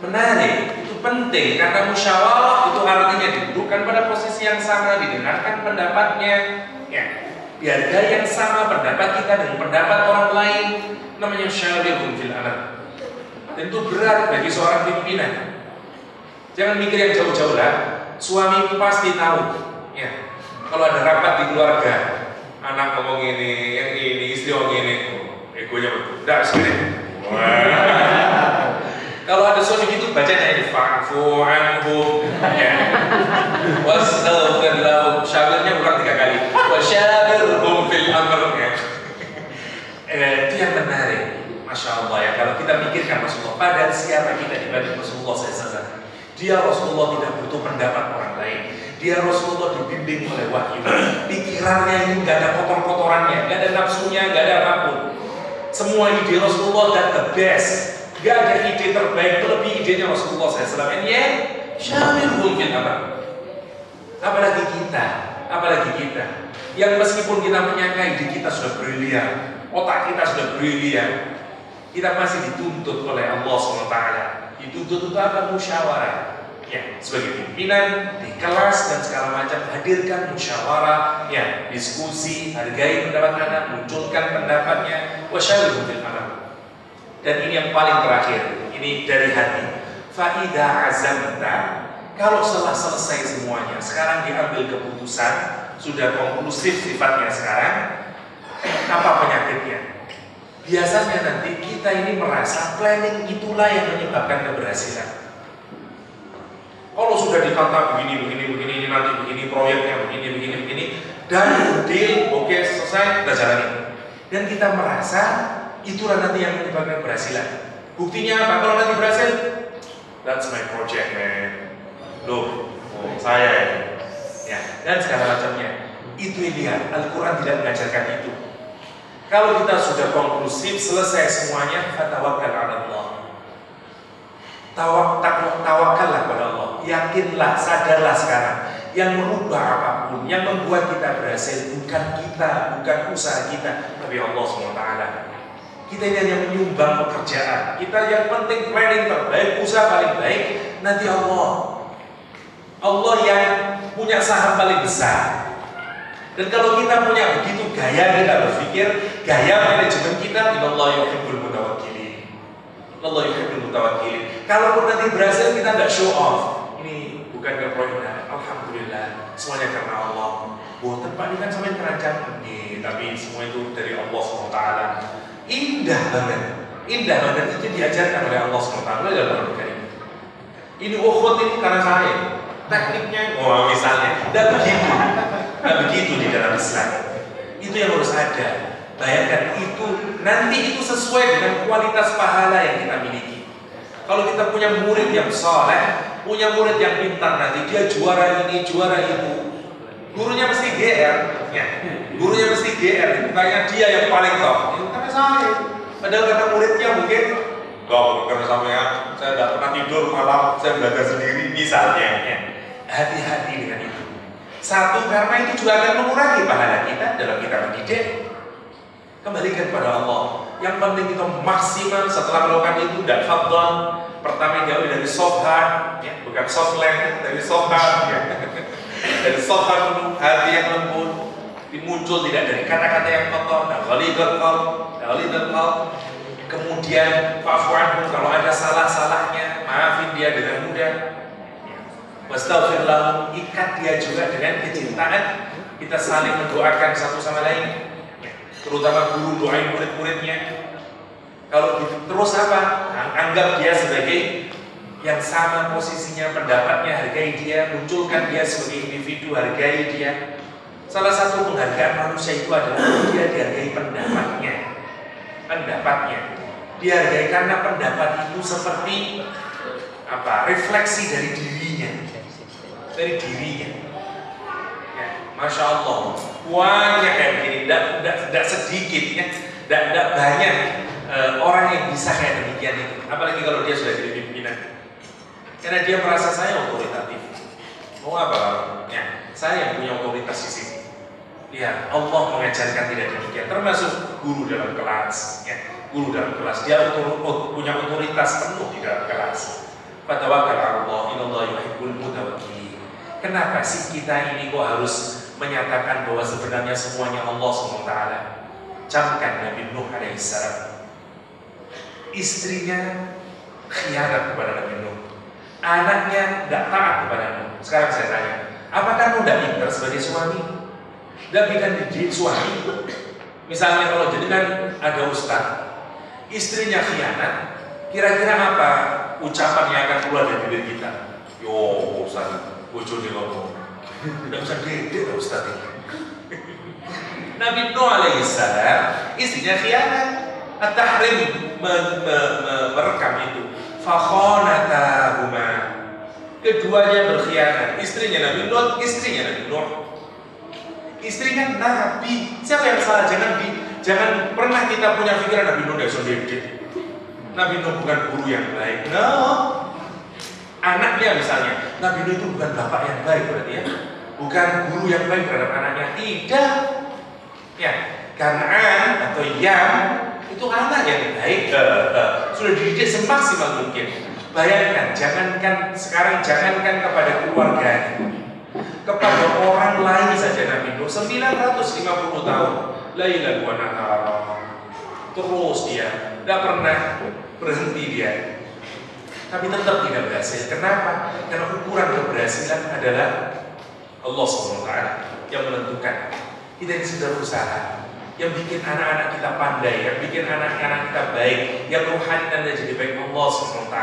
[SPEAKER 2] Menarik, itu penting karena musyawarah itu artinya didudukkan pada posisi yang sama, didengarkan pendapatnya, ya. Dihargai yang sama pendapat kita dengan pendapat orang lain, namanya syawirhum fil amr. Dan itu berat bagi seorang pimpinan. Jangan mikir yang jauh-jauh lah. Suami pasti tahu. Ya, kalau ada rapat di keluarga, anak ngomong ini, yang ini, istri ngomong ini, egonya berbudak sekali. Kalau ada suami itu bacanya ini fa'fu anhum, ya. Wastaghfir lahum. Syawirnya ulang 3 kali. Wasyawirhum fil amr. Itu yang menarik. Masya Allah ya, kalau kita mikirkan Rasulullah, padahal siapa kita dibanding Rasulullah SAW? Dia Rasulullah tidak butuh pendapat orang lain. Dia Rasulullah dibimbing oleh wahyu. Pikirannya ini nggak ada kotor-kotorannya, nggak ada nafsunya, nggak ada apapun. Semua ide Rasulullah dan the best. Nggak ada ide terbaik lebih idenya Rasulullah SAW. And yet, syawirhum fil amr. Apalagi kita, yang meskipun kita menyangka ide kita sudah brilian, otak kita sudah brilian, kita masih dituntut oleh Allah SWT. Dituntut untuk apa? Musyawarah. ya, sebagai pimpinan di kelas dan segala macam, hadirkan musyawarah, ya, diskusi, hargai pendapat anak, munculkan pendapatnya, wasyawirhum fil amr. Dan ini yang paling terakhir, ini dari hati. Fa idza azamta, kalau setelah selesai semuanya, sekarang diambil keputusan, sudah konklusif sifatnya sekarang, apa penyakitnya? Biasanya nanti kita ini merasa planning itulah yang menyebabkan keberhasilan. Kalau sudah ditata begini, ini nanti begini, proyeknya begini, dan deal, oke, selesai, kita jalani. Dan kita merasa itulah nanti yang menyebabkan keberhasilan. Buktinya apa? Kalau nanti berhasil, that's my project, man. Loh, saya ini. Ya, dan segala macamnya. Itu ideal. Al-Quran tidak mengajarkan itu. Kalau kita sudah konklusif, selesai semuanya, fatawakkal 'ala Allah. Tawakallah pada Allah. Yakinlah, sadarlah sekarang. Yang merubah apapun, yang membuat kita berhasil, bukan kita, bukan usaha kita, tapi Allah SWT. Kita ini hanya menyumbang pekerjaan. Kita yang penting planning terbaik, usaha paling baik, nanti Allah. Allah yang punya saham paling besar. Dan kalau kita punya begitu gaya kita berpikir, gaya manajemen kita, innallaha yuhibbul mutawakkilin. Allah yuhibbul mutawakkilin. Kalaupun nanti berhasil, kita tidak show off. Ini bukan ke proyek, alhamdulillah, semuanya karena Allah. Boten Pak, ini kan sampai kerancangan nih, tapi semua itu dari Allah SWT. Indah banget, itu diajarkan oleh Allah SWT dalam Al-Quran. Ini ukhwat ini karena saya. Tekniknya, misalnya, tidak begitu di dalam Islam. Itu yang harus ada. Bayangkan itu, nanti itu sesuai dengan kualitas pahala yang kita miliki. Kalau kita punya murid yang saleh, punya murid yang pintar, nanti dia juara ini, juara itu, gurunya mesti GR, ya. Gurunya mesti GR, bukannya dia yang paling top. Itu karena saya. Padahal kata muridnya mungkin, karena saya tidak pernah tidur malam, saya belajar sendiri, misalnya. Ya. Hati-hati dengan itu. Satu, karena itu juga akan mengurangi pahala kita dalam kita mendidik. Kembalikan kepada Allah. Yang penting kita maksimal setelah melakukan itu dan fadlan. Pertama jauh dari soft hard, ya, bukan soft land, dari soft hard, ya. Dari soft hard dulu, hati yang lembut, dimuncul tidak dari kata-kata yang kotor, dan ghalidul qalb. Kemudian fa'fu kalau ada salah-salahnya, maafin dia dengan mudah. Wastaghfir lahum, ikat dia juga dengan kecintaan. Kita saling mendoakan satu sama lain, terutama guru doain murid-muridnya. Kalau gitu terus apa? Anggap dia sebagai yang sama posisinya, pendapatnya, hargai dia, munculkan dia sebagai individu, hargai dia. Salah satu penghargaan manusia itu adalah dia dihargai pendapatnya. Dihargai karena pendapat itu seperti apa? Refleksi dari dirinya. Ya, Masya Allah, banyak kayak begini, tidak sedikit, ya, tidak banyak orang yang bisa kayak demikian itu. Apalagi kalau dia sudah jadi pimpinan, karena dia merasa saya otoritatif. Mau apa? Ya, saya yang punya otoritas di sini. Ya, Allah mengajarkan tidak demikian. Termasuk guru dalam kelas, ya, guru dalam kelas dia punya otoritas penuh di dalam kelas. Fatawakkal 'ala Allah, innallaha yuhibbul mutawakkilin. Kenapa sih kita ini kok harus menyatakan bahwa sebenarnya semuanya Allah SWT? Camkan Nabi Nuh alaihissalam. Istrinya khianat kepada Nabi Nuh. Anaknya tidak taat kepada Nuh. Sekarang saya tanya, apakah Nuh tidak pintar sebagai suami? Tidak bisa dididik suami? Misalnya kalau jenengan ada ustaz, istrinya khianat, kira-kira apa ucapan yang akan keluar dari bibir kita? Yo ustaz, bojone ngomong, tidak usah gede lah ustaz ini. Nabi Nuh alaihissalam, istrinya khianat, at-tahrim merekam itu. Fakhonatahuma, keduanya berkhianat. Istrinya Nabi Nuh, istrinya Nabi. Siapa yang salah? Jangan pernah kita punya pikiran Nabi Nuh tidak gede. Nabi Nuh bukan guru yang baik. No. Anaknya misalnya, Nabi Nuh itu bukan bapak yang baik berarti ya, bukan guru yang baik terhadap anaknya, tidak. Ya, Kan'an atau Yam itu anak yang baik, sudah dididik semaksimal mungkin. Bayangkan, jangankan kepada keluarganya, kepada orang lain saja Nabi Nuh 950 tahun lailan wa nahara. Terus dia tidak pernah berhenti dia, tapi tetap tidak berhasil. Kenapa? Karena ukuran keberhasilan adalah Allah SWT yang menentukan. Kita ini sudah berusaha, yang bikin anak-anak kita pandai, yang bikin anak-anak kita baik, yang rohani dan jadi baik Allah SWT.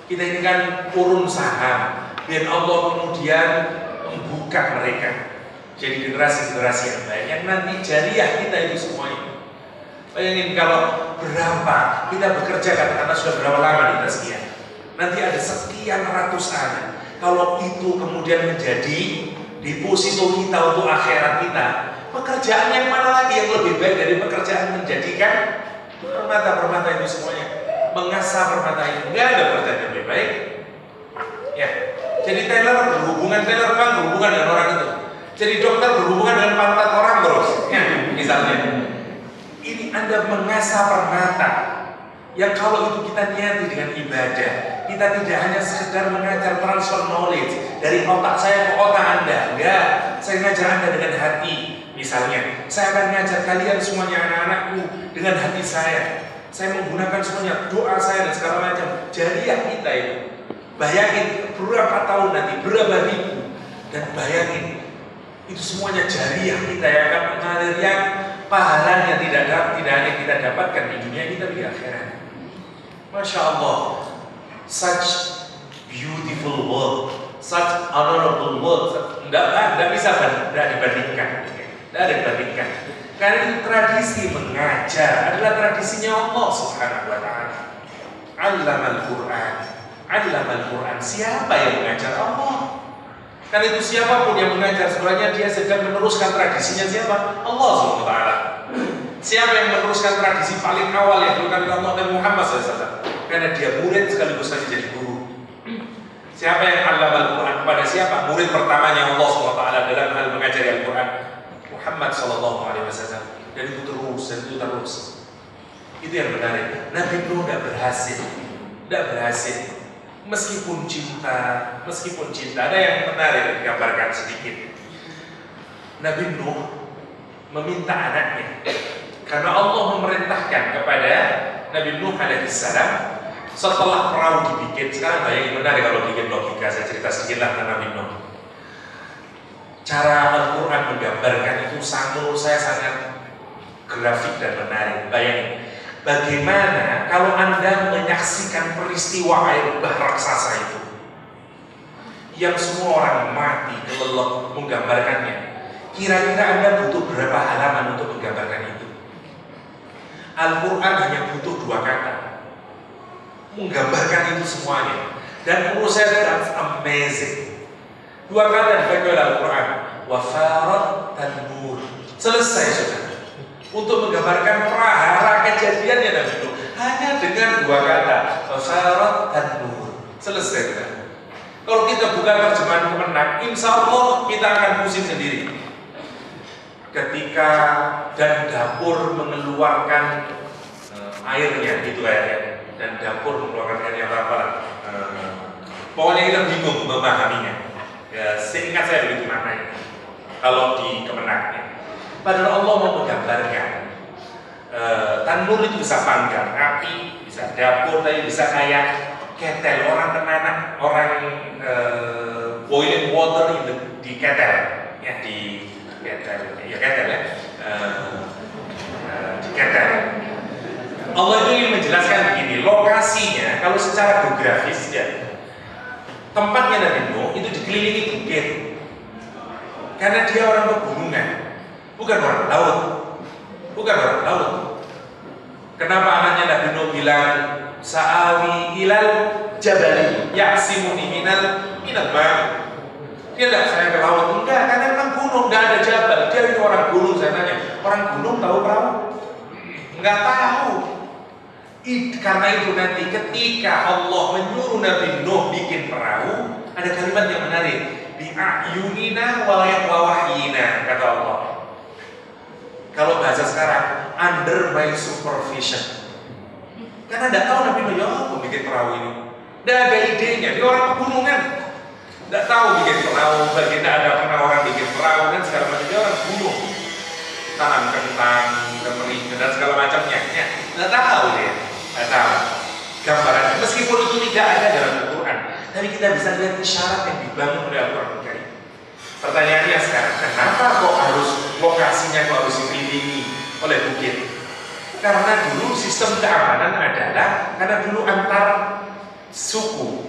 [SPEAKER 2] Kita ini kan urun saham, biar Allah kemudian membuka mereka jadi generasi-generasi yang baik, yang nanti jariah kita itu semuanya. Bayangin kalau berapa kita bekerja karena sudah berapa lama di Taskia, nanti ada sekian ratus anak. Kalau itu kemudian menjadi deposito kita untuk akhirat kita, pekerjaan yang mana lagi yang lebih baik dari pekerjaan menjadikan permata-permata itu semuanya, mengasah permata itu? Nggak ada pekerjaan yang lebih baik. Ya, jadi teller berhubungan dengan orang itu. Jadi dokter berhubungan dengan pantat orang terus. Ya, misalnya. Ini Anda mengasah permata yang kalau itu kita niati dengan ibadah, kita tidak hanya sekedar mengajar transfer knowledge dari otak saya ke otak Anda. Enggak, saya mengajar Anda dengan hati. Misalnya, saya akan mengajar kalian semuanya anak-anakku dengan hati saya. Saya menggunakan semuanya doa saya dan segala macam. Jariah kita itu. Bayangin berapa tahun nanti, berapa ribu, dan bayangin itu semuanya jariah kita yang akan mengalir, yang pahalanya tidak hanya kita dapatkan di dunia kita, di akhirat. Masya Allah, such beautiful world, such honorable world. Tidak bisa dibandingkan. Karena itu tradisi mengajar adalah tradisinya Allah Subhanahu wa Ta'ala. Allamal Quran. Siapa yang mengajar? Allah. Karena itu siapapun yang mengajar sebenarnya dia sedang meneruskan tradisinya siapa? Allah Subhanahu wa Ta'ala. Siapa yang meneruskan tradisi paling awal yang dilakukan oleh Allah dan Muhammad SAW? Karena dia murid sekaligus saja jadi guru. Siapa yang allamal Quran? Kepada siapa? Murid pertamanya Allah Subhanahu wa Ta'ala dalam hal mengajari Al-Quran, Muhammad SAW. Dan itu terus. Itu yang menarik. Nabi Nuh tidak berhasil. Meskipun cinta, ada yang menarik digambarkan sedikit. Nabi Nuh meminta anaknya, karena Allah memerintahkan kepada Nabi Nuh alaihissalam setelah perahu dibikin. Sekarang bayangin, menarik kalau bikin logika. Saya cerita sedikit lah tentang Nabi Nuh. Cara Al-Quran menggambarkan itu menurut saya sangat grafik dan menarik. Bayangin, bagaimana kalau Anda menyaksikan peristiwa air bah raksasa itu, yang semua orang mati, kelelep, menggambarkannya. Kira-kira Anda butuh berapa halaman untuk menggambarkan itu? Al-Quran hanya butuh 2 kata menggambarkan itu semuanya. Dan menurut saya that's amazing. 2 kata dipakai oleh Al-Quran, wafarat dan nur. Selesai sudah. Untuk menggambarkan prahara kejadiannya Nabi Nuh hanya dengan 2 kata, wafarat dan nur. Selesai sudah. Kalau kita buka terjemahan Kemenak, insya Allah kita akan pusing sendiri. Ketika dan dapur mengeluarkan airnya, gitu kayaknya. Dan dapur mengeluarkan airnya apa? Pokoknya kita bingung memahaminya. Ya, seingat saya begitu maknanya. Kalau di Kemenaknya, padahal Allah mau menggambarkan tanur itu bisa panggang api, bisa dapur, tapi bisa kayak ketel, orang tenanan, orang boiling water di ketel, ya di ketel, ya ketel ya, di ketel. Allah itu ingin menjelaskan begini, lokasinya kalau secara geografis ya, tempatnya Nabi Nuh itu dikelilingi bukit, karena dia orang pegunungan, bukan orang laut, Kenapa anaknya Nabi Nuh bilang sa'awi ilal jabali ya'simuni minal ma'? Dia tidak saya ke laut, enggak, karena memang gunung, enggak ada jabal. Dia itu orang gunung. Saya tanya, orang gunung tahu perahu? Enggak tahu. Karena itu nanti ketika Allah menyuruh Nabi Nuh bikin perahu, ada kalimat yang menarik, bi'ayunina wa wahyina, kata Allah. Kalau bahasa sekarang, under my supervision. Karena tidak tahu Nabi Nuh, ya aku bikin perahu ini. Tidak ada idenya, dia orang pegunungan. Tidak tahu bikin perahu, kita ada pernah orang bikin perahu dan segala macam, dia orang gunung. Tanam kentang, kemerik dan segala macamnya. Tidak tahu dia, tidak tahu gambaran. Meskipun itu tidak ada dalam Al-Quran, tapi kita bisa lihat isyarat yang dibangun oleh Al-Quran. Pertanyaannya sekarang, kenapa kok harus lokasinya kok harus dipilih oleh bukit? Karena dulu sistem keamanan adalah karena dulu antar suku.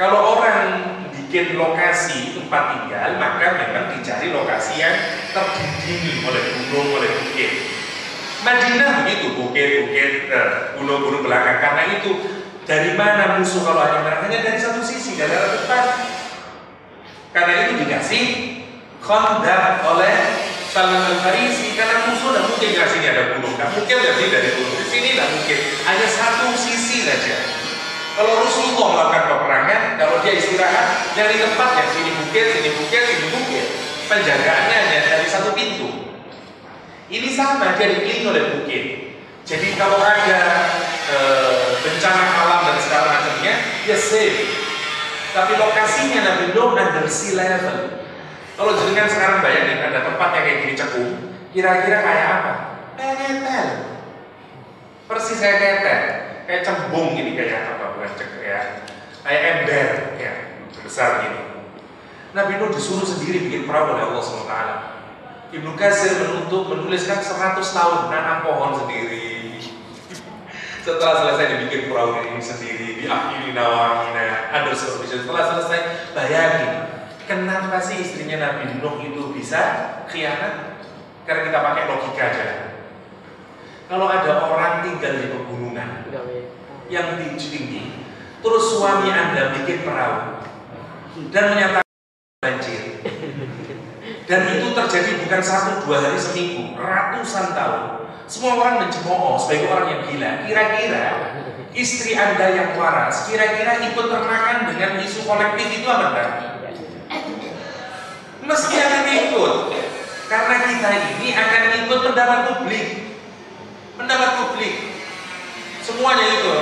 [SPEAKER 2] Kalau orang bikin lokasi tempat tinggal, maka memang dicari lokasi yang terlindungi oleh gunung, oleh bukit. Madinah begitu, bukit-bukit, gunung-gunung belakang. Karena itu, dari mana musuh kalau ada menyerang? Hanya dari satu sisi, dari arah depan. Karena itu dikasih Khandaq oleh Salman Al-Farisi, karena musuh tidak mungkin di sini ada gunung, tidak mungkin dari gunung di sini, tidak mungkin, hanya satu sisi saja. Kalau Rasulullah melakukan peperangan, kalau dia istirahat dari tempat yang sini bukit, sini bukit, sini bukit, penjagaannya hanya dari satu pintu. Ini sama, dia dipilih oleh bukit. Jadi kalau ada bencana alam dan segala macamnya, dia safe. Tapi lokasinya Nabi Nuh under sea level. Kalau jenengan sekarang bayangin ada tempat yang kayak gini cekung, kira-kira kayak apa? Ketel. Persis kayak ketel, kayak cembung gini, kayak apa, bukan cek ya, kayak ember ya, besar gini. Nabi Nuh disuruh sendiri bikin perahu oleh Allah SWT. Ibnu Katsir menuliskan 100 tahun nanam pohon sendiri. Setelah selesai dibikin perahu ini sendiri, diakhiri nawangina, under supervision. Setelah selesai, bayangin, kenapa sih istrinya Nabi Nuh itu bisa khianat? Karena kita pakai logika aja. Kalau ada orang tinggal di pegunungan yang tinggi, terus suami Anda bikin perahu dan menyatakan banjir, dan itu terjadi bukan 1-2 hari seminggu, ratusan tahun. Semua orang mencemooh sebagai orang yang gila. Kira-kira istri Anda yang waras, kira-kira ikut termakan dengan isu kolektif itu apa enggak? Mesti akan ikut, karena kita ini akan ikut pendapat publik. Pendapat publik semuanya itu.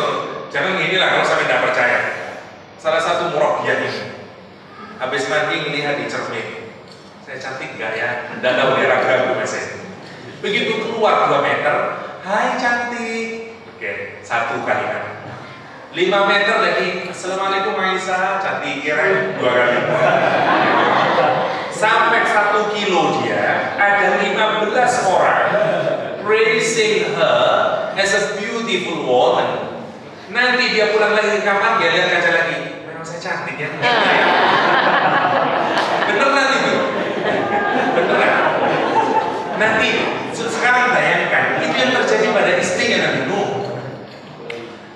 [SPEAKER 2] Jangan inilah kalau sampai tidak percaya. Salah satu murabbiyah ini habis mandi melihat di cermin, saya cantik gak ya? Tidak tahu dia ragu masih. Begitu keluar 2 meter, hai cantik. Oke, 1 kalimat. 5 meter lagi, assalamualaikum Aisyah, cantik kira 2 kali. Sampai 1 kilo dia, ada 15 orang praising her as a beautiful woman. Nanti dia pulang lagi ke kamar, dia lihat kaca lagi. Memang saya cantik ya. Beneran itu. Beneran. Nanti sekarang bayangkan, itu yang terjadi pada istrinya Nabi Nuh.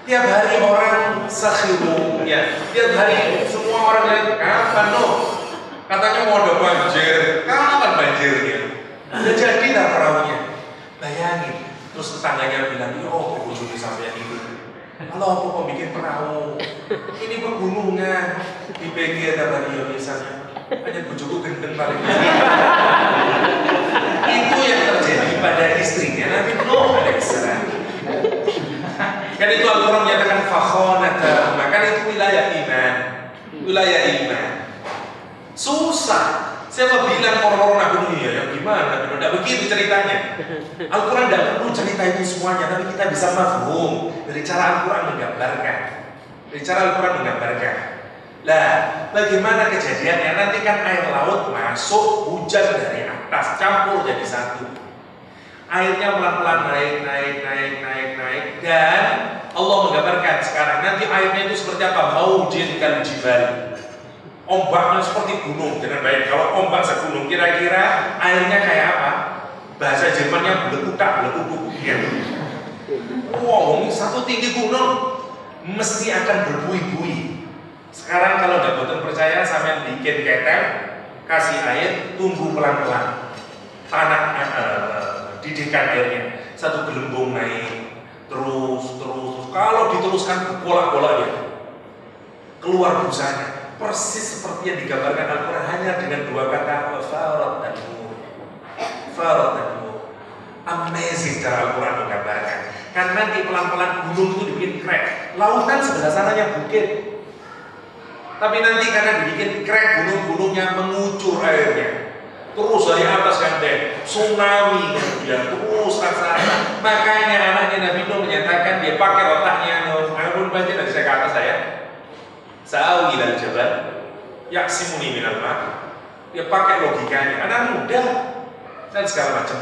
[SPEAKER 2] Tiap hari orang sakhiru, ya. Tiap hari semua orang lihat, kapan Nuh? Katanya mau ada banjir. Kapan banjirnya? Udah jadi tak perahunya. Bayangin. Terus tetangganya bilang, oh ujungnya sampai itu. Kalau aku mau bikin perahu, ini pegunungan, di pinggir ada dia misalnya, hanya bujuku gendeng paling. Itu yang terjadi pada istrinya Nabi Nuh alaihissalam. Kan itu Al-Quran menyatakan fakhonata, maka itu wilayah iman, wilayah iman. Susah. Siapa bilang orang-orang Nabi Nuh ya gimana? Tidak begitu ceritanya. Al-Quran tidak perlu cerita itu semuanya, tapi kita bisa mafhum dari cara Al-Quran menggambarkan. Dari cara Al-Quran menggambarkan. Lah, bagaimana kejadiannya? Nanti kan air laut masuk, hujan dari atas, campur jadi satu. Airnya pelan-pelan naik, dan Allah menggambarkan sekarang nanti airnya itu seperti apa? Maujin kal jibal. Ombaknya seperti gunung, dengan baik. Kalau ombak segunung, kira-kira airnya kayak apa? Bahasa Jermannya belekutak, ya. Wow, ini satu tinggi gunung, mesti akan berbuih-buih. Sekarang kalau nggak betul percaya, sampai bikin ketel, kasih air, tunggu pelan-pelan. Tanah didikan airnya, satu gelembung naik, terus. Kalau diteruskan bola-bola ya, keluar busanya. Persis seperti yang digambarkan Al-Quran, hanya dengan 2 kata farat dan nur. Farat dan nur. Amazing cara Al-Quran menggambarkan. Karena nanti pelan-pelan gunung itu dibikin crack. Lautan sebelah sananya bukit. Tapi nanti karena dibikin krek gunung-gunungnya mengucur airnya. Terus dari atas kan deh, tsunami kemudian terus raksasa. Makanya anaknya Nabi Nuh menyatakan dia pakai otaknya, walaupun banjir dari saya ke atas saya. Sa'awi ilal jabal yaksimuni minal ma'. Dia pakai logikanya, anak muda dan segala macam.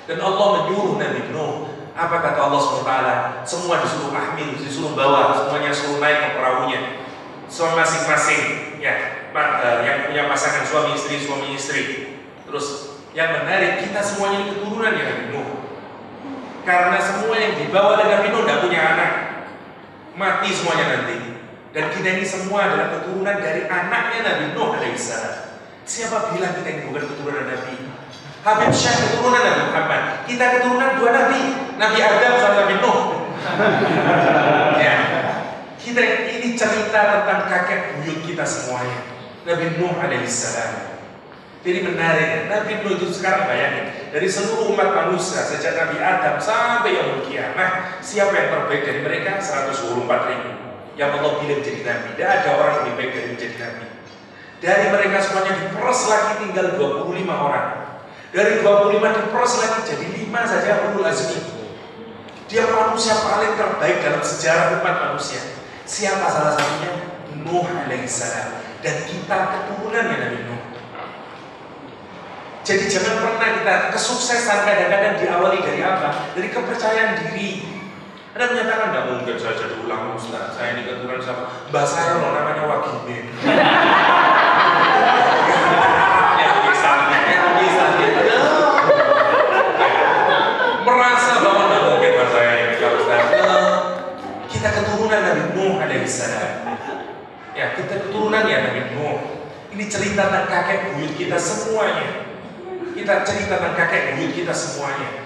[SPEAKER 2] Dan Allah menyuruh Nabi Nuh, apa kata Allah SWT? Semua disuruh ahmil, disuruh bawa, semuanya suruh naik ke perahunya. Semua masing-masing, ya, yang punya pasangan suami istri. Terus yang menarik, kita semuanya keturunan ya Nabi Nuh. Karena semua yang dibawa oleh Nabi Nuh tidak punya anak, mati semuanya nanti. Dan kita ini semua adalah keturunan dari anaknya Nabi Nuh alaihissalam. Siapa bilang kita ini bukan keturunan Nabi? Habib Syekh keturunan Nabi Muhammad. Kita keturunan dua Nabi, Nabi Adam sama Nabi Nuh. Ya. Kita ini cerita tentang kakek buyut kita semuanya, Nabi Nuh alaihissalam. Jadi menarik, Nabi Nuh itu sekarang bayangin, dari seluruh umat manusia sejak Nabi Adam sampai yaumul kiamah, siapa yang terbaik dari mereka? 124.000 yang Allah pilih jadi Nabi. Tidak ada orang yang lebih baik dari menjadi Nabi. Dari mereka semuanya diperas lagi tinggal 25 orang. Dari 25 diperas lagi jadi 5 saja ulul azmi. Dia manusia paling terbaik dalam sejarah umat manusia. Siapa salah satunya? Nuh alaihissalam. Dan kita keturunannya Nabi Nuh. Jadi jangan pernah kita kesuksesan kadang-kadang diawali dari apa? Dari kepercayaan diri. Anda menyatakan tidak mungkin saya jadi ulama Ustaz. Saya ini keturunan sama mbah saya loh namanya Wagibin. Merasa bahwa tidak mungkin mbah saya ini kalau Ustaz. Kita keturunan Nabi Nuh alaihissalam. Ya, kita keturunan ya Nabi Nuh. Ini cerita tentang kakek buyut kita semuanya. Kita cerita tentang kakek buyut kita semuanya.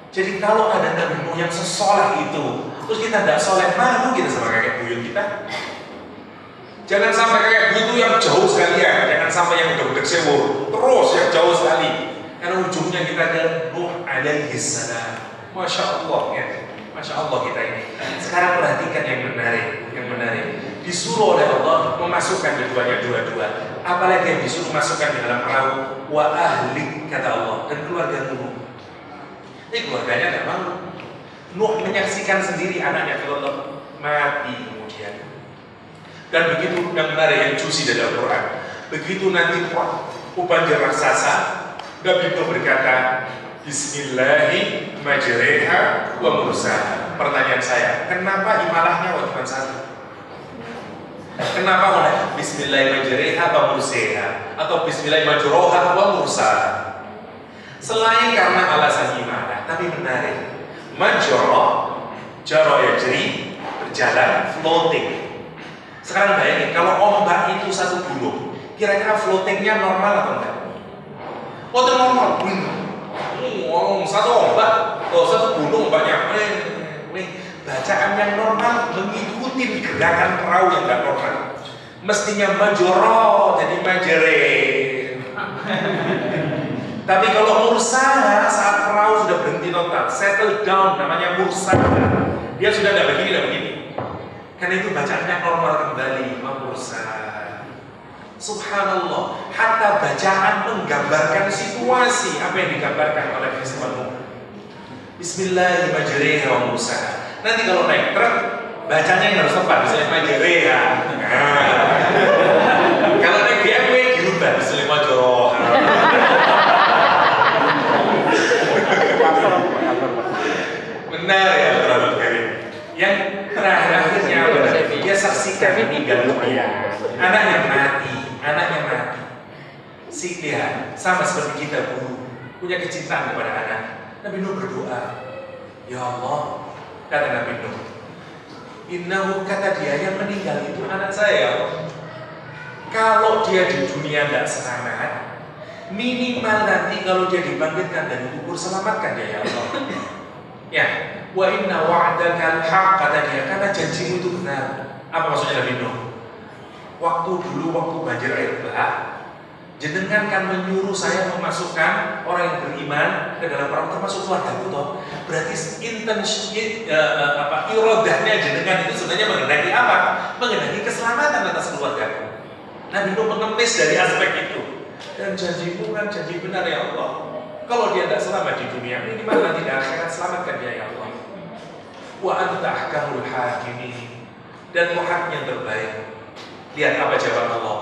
[SPEAKER 2] Jadi kalau ada Nabi Nuh yang sesoleh itu, terus kita tidak soleh, malu kita sama kakek buyut kita. Jangan sampai kakek buyut itu yang jauh sekali ya, jangan sampai yang udah sewur, terus yang jauh sekali. Karena ujungnya kita ke Nuh alaihissalam. Masya Allah ya, Masya Allah kita ini. Sekarang perhatikan yang menarik. Disuruh oleh Allah memasukkan keduanya dua-dua. Apalagi yang disuruh masukkan di dalam perahu, wa ahlik kata Allah, dan keluarga Nuh. Ini keluarganya tidak malu. Nuh menyaksikan sendiri anaknya kelelep mati kemudian. Dan begitu yang menarik yang juicy dari Al-Quran. Begitu nanti banjir raksasa, Nabi Nuh berkata, Bismillahi majreha wa mursaha. Pertanyaan saya, kenapa imalahnya wajiban satu? Kenapa oleh Bismillahi majreha wa mursaha atau Bismillahi majroha wa mursaha? Selain karena alasan imalah, tapi menarik. Majro, jaro yajri, berjalan, floating. Sekarang bayangin, kalau ombak itu satu gunung, kira-kira floatingnya normal atau enggak? Oh, itu normal. Satu ombak, satu gunung ombaknya. Bacaan yang normal mengikuti gerakan perahu yang enggak normal. Mestinya majoro, jadi majere. Tapi kalau mursaha saat perahu sudah berhenti total, settle down, namanya mursaha. Dia sudah tidak begini. Karena itu bacaannya normal kembali, mursaha. Subhanallah, hatta bacaan menggambarkan situasi apa yang digambarkan oleh peristiwa Nuh. Bismillahirrahmanirrahim wa mursaha. Nanti kalau naik truk, bacanya yang harus tepat, misalnya majreha. Kalau naik BMW dirubah, misalnya majroha. Benar ya, Rabbul Karim. Yang terakhirnya dia saksikan meninggal dunia. Anaknya mati. Lihat, sama seperti kita guru punya kecintaan kepada anak. Nabi Nuh berdoa, Ya Allah, kata Nabi Nuh, Innahu, kata dia, yang meninggal itu anak saya. Kalau dia di dunia tidak selamat, minimal nanti kalau dia dibangkitkan dari kubur, selamatkan dia ya Allah. Ya, wa inna wa'daka al-haq, kata dia, karena janjimu itu benar. Apa maksudnya Nabi Nuh? Waktu banjir air bah, jenengan kan menyuruh saya memasukkan orang yang beriman ke dalam perahu, termasuk keluarga toh. Berarti irodahnya jenengan itu sebenarnya mengenai apa? Mengenai keselamatan atas keluarga. Nabi Nuh mengemis dari aspek itu. Dan janjimu kan janji benar ya Allah. Kalau dia tidak selamat di dunia, minimal nanti di akhirat selamatkan dia ya Allah. Wa anta ahkamul hakimin. Dan Muhammad yang terbaik. Lihat apa jawaban Allah.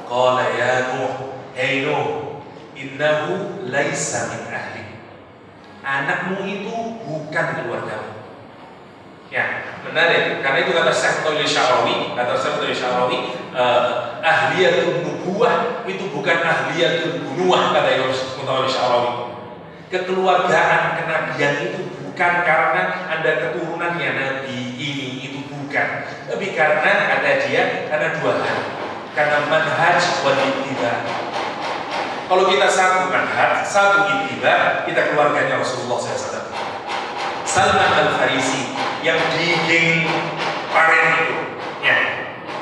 [SPEAKER 2] Qala ya Nuh, hey Nuh, innahu laisa min ahli. Anakmu itu bukan keluargamu. Ya, menarik. Karena itu kata Syekh Syarawi, ahliyatun nubuwah itu bukan ahliyatun bunuwah, kata Syekh Syarawi. Kekeluargaan kenabian itu bukan karena Anda keturunannya Nabi ini, itu bukan. Tapi karena, kata dia, karena dua hal. Karena manhaj wal ittiba. Kalau kita satu manhaj, satu ittiba, kita keluarganya Rasulullah SAW. Salman Al-Farisi yang di geng Paren itu, ya,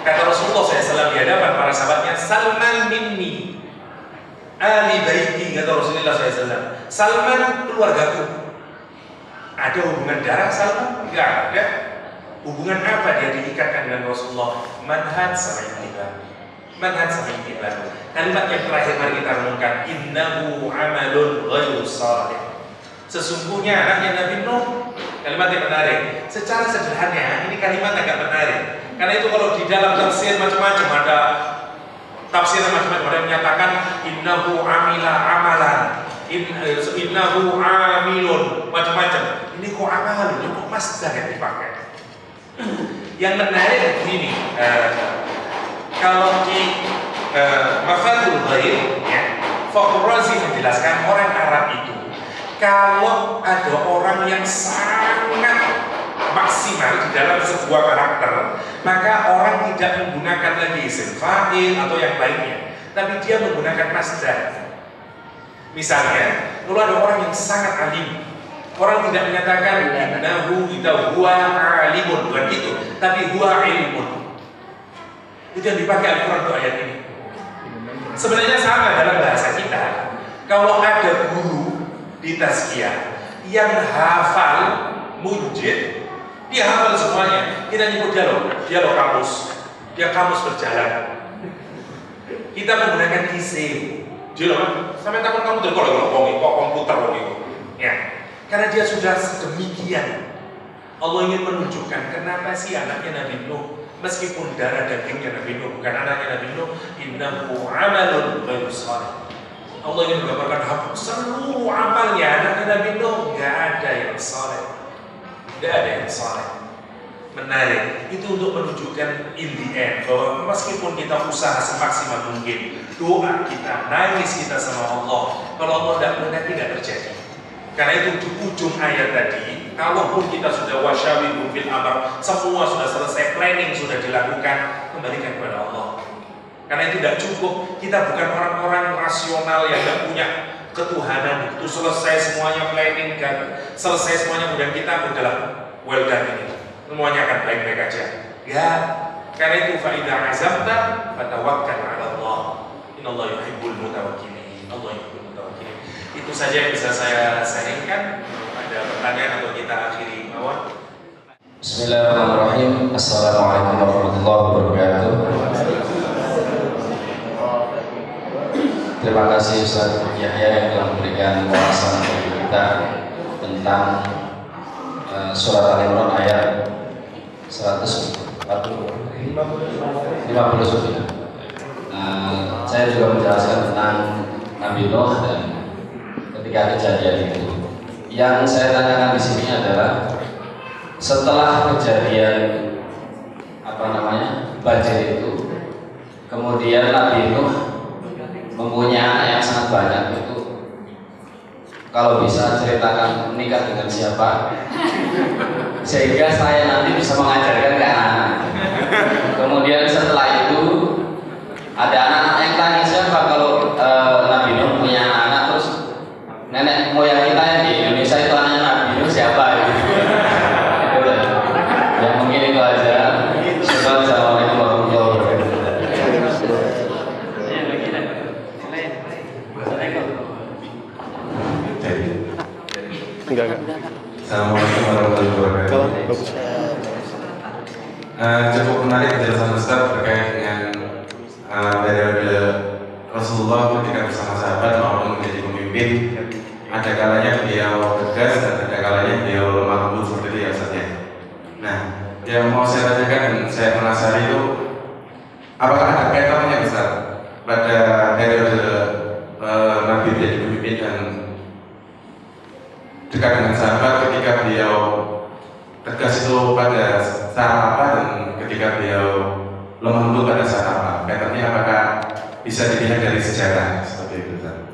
[SPEAKER 2] kata Rasulullah SAW di hadapan para sahabatnya, Salman minni, Ali baiti, kata Rasulullah SAW. Salman keluargaku. Ada hubungan darah Salman? Enggak ada. Hubungan apa dia diikatkan dengan Rasulullah? Manhaj sama ittiba. Manhaj sama ittiba. Kalimat yang terakhir mari kita renungkan, innahu amalun ghairu salih. Sesungguhnya anaknya Nabi Nuh. Kalimat yang menarik. Secara sederhana ini kalimat agak menarik. Karena itu kalau di dalam tafsir macam-macam ada tafsir macam-macam, ada yang menyatakan innahu amila amalan, innahu amilun, macam-macam. Ini kok amalun, kok masdar yang dipakai. Yang menarik begini, kalau di Mafathul Ghaib, ya, Fakhr Razi menjelaskan orang Arab itu kalau ada orang yang sangat maksimal di dalam sebuah karakter, maka orang tidak menggunakan lagi isim fa'il atau yang lainnya, tapi dia menggunakan masdar. Misalnya, kalau ada orang yang sangat alim, orang tidak menyatakan innahu huwa alimun, bukan itu, tapi huwa ilmun. Itu yang dipakai Al-Quran untuk ayat ini. Sebenarnya sama dalam bahasa kita. Kalau ada guru di tazkiyah yang hafal munjid, dia hafal semuanya. Kita nyebut dia loh kamus, dia kamus berjalan. Kita menggunakan isim. Dia loh, sampai takut kamu tuh kalau kok komputer gitu. Ya, karena dia sudah sedemikian. Allah ingin menunjukkan kenapa sih anaknya Nabi Nuh, meskipun darah dagingnya Nabi Nuh, bukan anaknya Nabi Nuh, innahu amalun ghairu salih. Allah ingin menggambarkan seluruh amalnya anaknya Nabi Nuh nggak ada yang saleh, nggak ada yang saleh. Menarik. Itu untuk menunjukkan in the end bahwa meskipun kita usaha semaksimal mungkin, doa kita, nangis kita sama Allah, kalau Allah tidak mengerti tidak terjadi. Karena itu di ujung ayat tadi, kalaupun kita sudah wasyawirhum fil amr, semua sudah selesai, planning sudah dilakukan, kembalikan kepada Allah. Karena itu tidak cukup, kita bukan orang-orang rasional yang tidak punya ketuhanan. Itu selesai semuanya planning dan selesai semuanya, kemudian kita adalah well done ini, semuanya akan baik-baik aja. Ya, karena itu fa'idha azamta fatawakkal 'ala Allah. Innallaha yuhibbul mutawakkilin. Allah yuhibbul mutawakkilin. Itu saja yang bisa saya sharingkan. Ada pertanyaan atau kita akhiri mawar?
[SPEAKER 3] Bismillahirrahmanirrahim. Assalamualaikum warahmatullahi wabarakatuh. Terima kasih Ustaz Yahya yang telah memberikan wawasan bagi kita tentang surat Al-Imran ayat 149. Saya juga menjelaskan tentang Nabi Nuh dan ketika kejadian itu. Yang saya tanyakan di sini adalah setelah kejadian banjir itu, kemudian Nabi Nuh mempunyai anak yang sangat banyak itu. Kalau bisa ceritakan menikah dengan siapa, sehingga saya nanti bisa mengajarkan ke anak-anak. Kemudian setelah itu ada anak-anak yang tanya siapa kalau Nabi Nuh punya anak, terus nenek moyang kita yang di Indonesia itu anaknya Nabi Nuh siapa gitu. Ya mungkin itu aja. Assalamualaikum warahmatullahi wabarakatuh.
[SPEAKER 4] Assalamualaikum warahmatullahi wabarakatuh. Cukup menarik penjelasan Ustaz terkait dengan Rasulullah ketika bersama sahabat maupun menjadi pemimpin, ada kalanya beliau tegas dan ada kalanya beliau lemah lembut seperti itu ya Ustaznya. Nah, yang mau saya tanyakan dan saya penasaran itu, apakah ada patternnya Ustaz pada periode Nabi menjadi pemimpin dan dekat dengan sahabat ketika beliau tegas itu pada saat apa dan ketika beliau lemah lembut pada saat apa? Patternnya apakah bisa dilihat dari sejarah seperti itu Ustaz?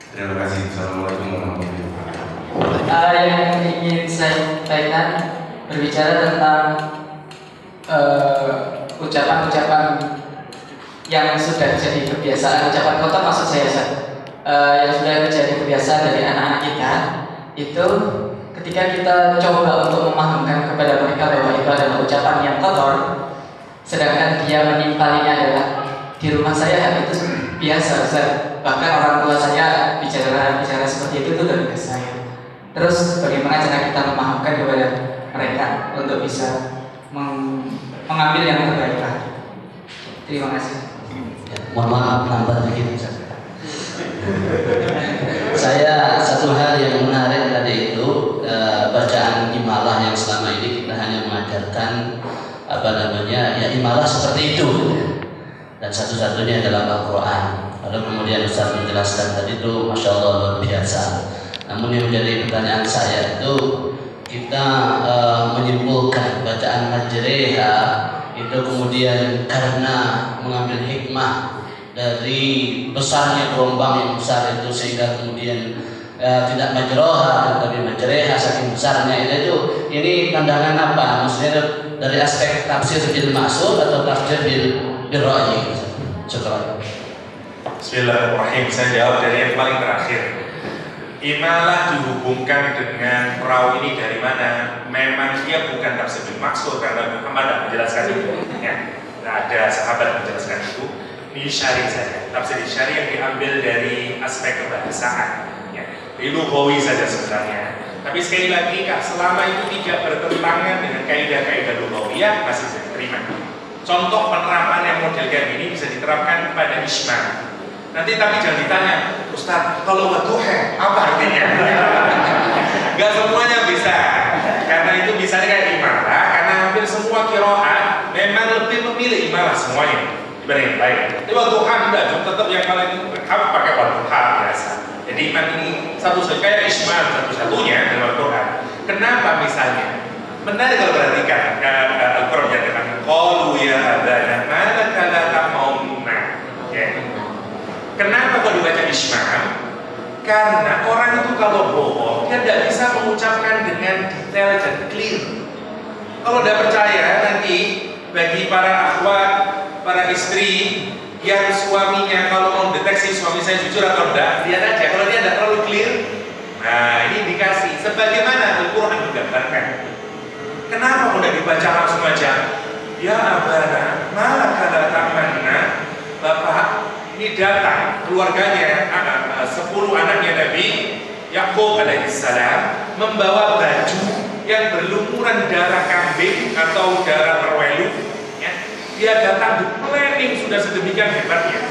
[SPEAKER 4] Terima kasih. Assalamualaikum warahmatullahi wabarakatuh.
[SPEAKER 5] Yang ingin saya sampaikan berbicara tentang ucapan-ucapan yang sudah jadi kebiasaan, ucapan kotor maksud saya yang sudah menjadi kebiasaan dari anak-anak kita, itu ketika kita coba untuk memahamkan kepada mereka bahwa itu adalah ucapan yang kotor, sedangkan dia menimpalinya adalah di rumah saya itu biasa Ustaz. Bahkan orang tua saya bicara seperti itu dari saya. Terus bagaimana cara kita memahamkan kepada mereka untuk bisa mengambil yang terbaik? Terima kasih.
[SPEAKER 6] Mohon maaf lambat begitu Ustaz. Saya satu hal yang menarik tadi itu bacaan imalah yang selama ini kita hanya mengajarkan ya imalah seperti itu dan satu-satunya adalah Al-Quran. Lalu kemudian Ustaz menjelaskan tadi itu Masya Allah luar biasa. Namun yang menjadi pertanyaan saya itu kita menyimpulkan bacaan majreha itu kemudian karena mengambil hikmah dari besarnya gelombang yang besar itu sehingga kemudian tidak majroha tapi majreha saking besarnya itu ini pandangan apa? Maksudnya dari aspek tafsir bil ma'sur atau tafsir bil ra'yi? Syukran.
[SPEAKER 2] Bismillahirrahmanirrahim. Saya jawab dari yang paling terakhir. Imalah dihubungkan dengan perahu ini dari mana? Memang dia bukan tafsir bil maksud karena Muhammad menjelaskan itu. Ya, tidak ada sahabat menjelaskan itu. Ini syari saja. Tafsir syari yang diambil dari aspek kebahasaan. Ya, lughawi saja sebenarnya. Tapi sekali lagi, selama itu tidak bertentangan dengan kaidah-kaidah lughawiyah masih bisa diterima. Contoh penerapan yang model kayak gini bisa diterapkan pada isma. Nanti tapi jangan ditanya, Ustaz, kalau wadduha apa artinya? Gak semuanya bisa. Karena itu misalnya kayak imalah, karena hampir semua qiraat memang lebih memilih imalah semuanya dibanding yang lain. Tapi wadduha enggak, cuma tetap yang paling pakai wadduha biasa. Jadi iman ini satu-satunya kayak isma satu-satunya dalam Al-Quran. Kenapa misalnya? Menarik kalau perhatikan Al-Quran menyatakan qalu ya abana malaka la ta'mauna. Kenapa kalau dibaca isma? Karena orang itu kalau bohong dia tidak bisa mengucapkan dengan detail dan clear. Kalau tidak percaya nanti bagi para akhwat, para istri yang suaminya kalau mau deteksi suami saya jujur atau enggak, lihat aja kalau dia tidak terlalu clear. Nah ini indikasi sebagaimana Al-Quran menggambarkan. Kenapa mudah dibaca langsung aja? Ya abana, malaka la ta'manna. Bapak, ini datang keluarganya, 10 anaknya Nabi Yakub alaihissalam membawa baju yang berlumuran darah kambing atau darah terwelu. Ya. Dia datang di planning sudah sedemikian hebatnya.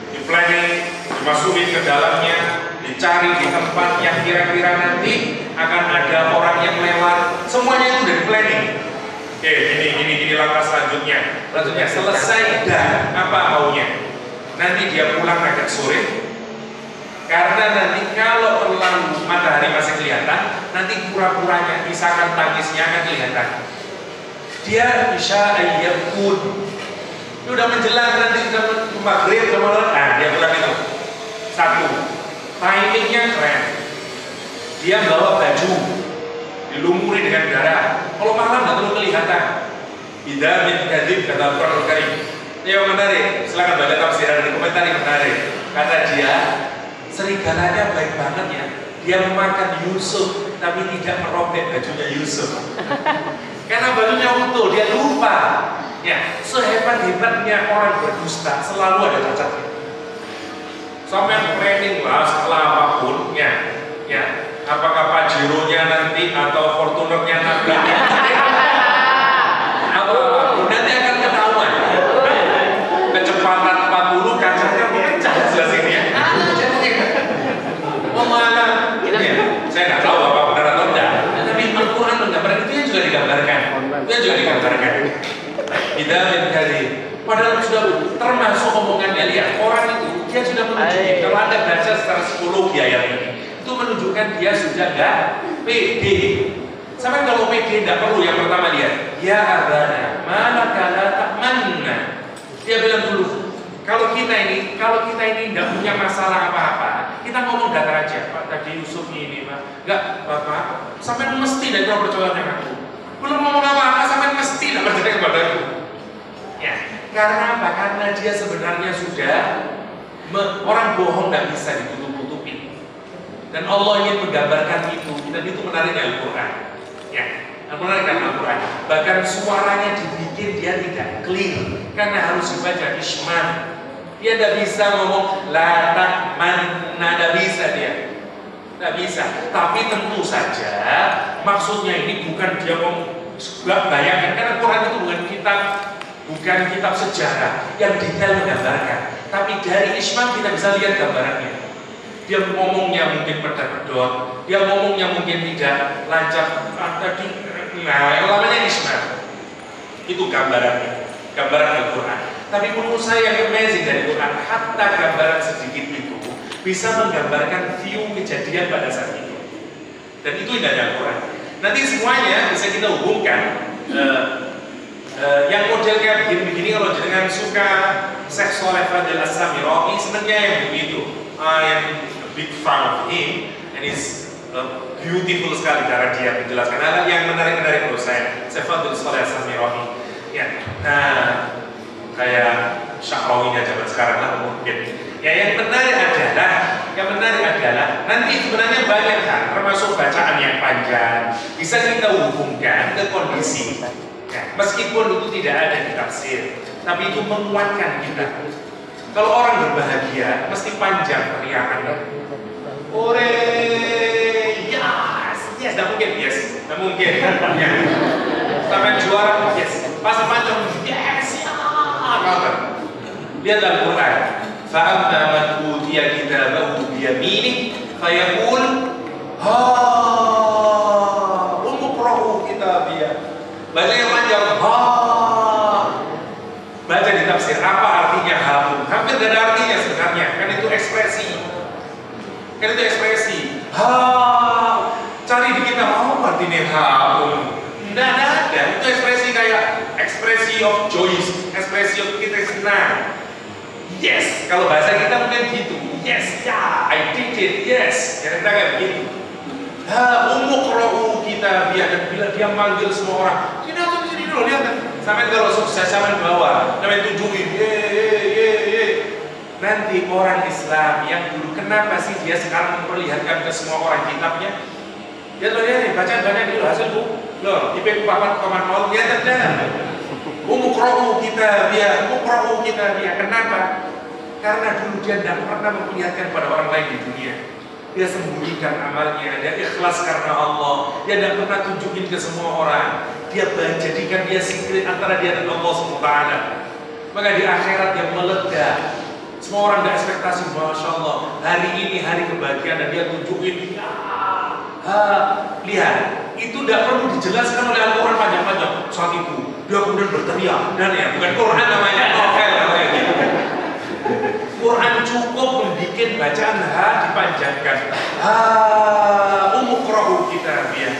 [SPEAKER 2] Di planning, dimasukin ke dalamnya, dicari di tempat yang kira-kira nanti akan ada orang yang lewat. Semuanya itu udah di planning. Oke, ini langkah selanjutnya. Selesai dan apa maunya. Nanti dia pulang agak sore. Karena nanti kalau terlalu matahari masih kelihatan, nanti pura-puranya misalkan tangisnya akan kelihatan. Dia bisa ayyakun. Itu udah menjelang nanti maghrib sama dia pulang itu. Satu, timingnya keren. Dia bawa baju dilumuri dengan darah. Kalau malam nggak terlalu kelihatan. Bida min kadib kata Al-Quran Karim. Ini yang menarik. Silakan baca tafsiran di komentar yang menarik. Kata dia, serigalanya baik banget ya. Dia memakan Yusuf, tapi tidak merobek bajunya Yusuf. Karena bajunya utuh, dia lupa. Ya, sehebat-hebatnya orang berdusta selalu ada cacatnya. Sampai planning lah setelah apapun, ya. Apakah Pajero-nya nanti atau Fortuner-nya nabraknya apapun nanti akan ketahuan. Kecepatan 40 kacanya mungkin Kalau Anda baca secara psikologi ayat ini, itu menunjukkan dia sudah nggak pede. Sampai kalau pede tidak perlu yang pertama lihat, ya abana, malaka la ta'manna. Dia bilang dulu, kalau kita ini tidak punya masalah apa-apa, kita ngomong datar aja. Pak tadi Yusuf ini, Pak, nggak Bapak, sampai mesti tidak percaya dengan aku. Belum ngomong apa-apa, sampai mesti tidak percaya kepadaku. Ya, karena apa? Karena dia sebenarnya sudah orang bohong nggak bisa ditutup-tutupin. Dan Allah ingin menggambarkan itu, dan itu menarik Al-Quran. Ya, menarik Al-Quran. Bahkan suaranya dibikin dia tidak clear, karena harus dibaca isman. Dia tidak bisa ngomong la ta'manna, tidak bisa dia. Tidak bisa. Tapi tentu saja maksudnya ini bukan dia ngomong bayangkan, karena Quran itu bukan kitab sejarah yang detail menggambarkan. Tapi dari isman kita bisa lihat gambarannya. Dia ngomongnya mungkin pedot-pedot, dia ngomongnya mungkin tidak lancar. Nah, yang namanya isman. Itu gambarannya, gambaran Al-Quran. Tapi menurut saya yang amazing dari Quran, hatta gambaran sedikit itu bisa menggambarkan view kejadian pada saat itu. Dan itu indahnya Al-Quran. Nanti semuanya bisa kita hubungkan. Yang model kayak begini-begini, kalau jangan suka seksual Fadil As-Samirawi, sebenarnya yang begitu. Yang big fan of him, and is beautiful sekali cara dia menjelaskan. Ada yang menarik-menarik menurut saya. Fadil As-Samirawi. Ya, nah kayak Syahrawinya zaman sekarang lah mungkin. Ya, yang menarik adalah nanti sebenarnya banyak kan, termasuk bacaan yang panjang, bisa kita hubungkan ke kondisi. Ya, meskipun itu tidak ada di tafsir, tapi itu menguatkan kita. Kalau orang berbahagia, mesti panjang teriakannya. Ore, yes, tidak mungkin, yes, tidak mungkin. Ya. Sampai juara, yes, pas panjang, yes, ya, apa? Lihat Al-Quran. Fa'amma man utiya kitabahu biyaminih, fayaqul, ha, umqra'u kitabiyah. Baca yang panjang, ha. Baca di tafsir, apa artinya haum? Hampir tidak ada artinya sebenarnya, kan itu ekspresi. Ha. Cari di kitab, apa artinya haum? Tidak ada, itu ekspresi kayak ekspresi of joy, ekspresi of kita senang. Yes, kalau bahasa kita mungkin gitu. Yes, ya, I did it, yes. Kira-kira kayak begitu. Umqra'u kitabiyah, dan bila dia manggil semua orang, sini dulu, lihat kan. Sampai kalau sukses, sampai bawa, sampai tunjukin, ye. Nanti orang Islam yang dulu, kenapa sih dia sekarang memperlihatkan ke semua orang kitabnya? Ya lo lihat nih, bacaan banyak dulu hasil bu. Loh, IPK 4,0, lihat ada. Umqra'u kitabiyah. Kenapa? Karena dulu dia tidak pernah memperlihatkan pada orang lain di dunia. Dia sembunyikan amalnya, dia ikhlas karena Allah. Dia tidak pernah tunjukin ke semua orang. Dia jadikan dia secret antara dia dan Allah SWT. Maka di akhirat dia meledak. Semua orang tidak ekspektasi, Masya Allah, hari ini hari kebahagiaan, dan dia tunjukin. Lihat, itu tidak perlu dijelaskan oleh Al-Quran panjang-panjang. Saat itu dia kemudian berteriak, dan ya bukan Quran namanya, novel kayak gitu. Quran cukup membuat bacaan dipanjangkan. Umqra'u kitabiyah.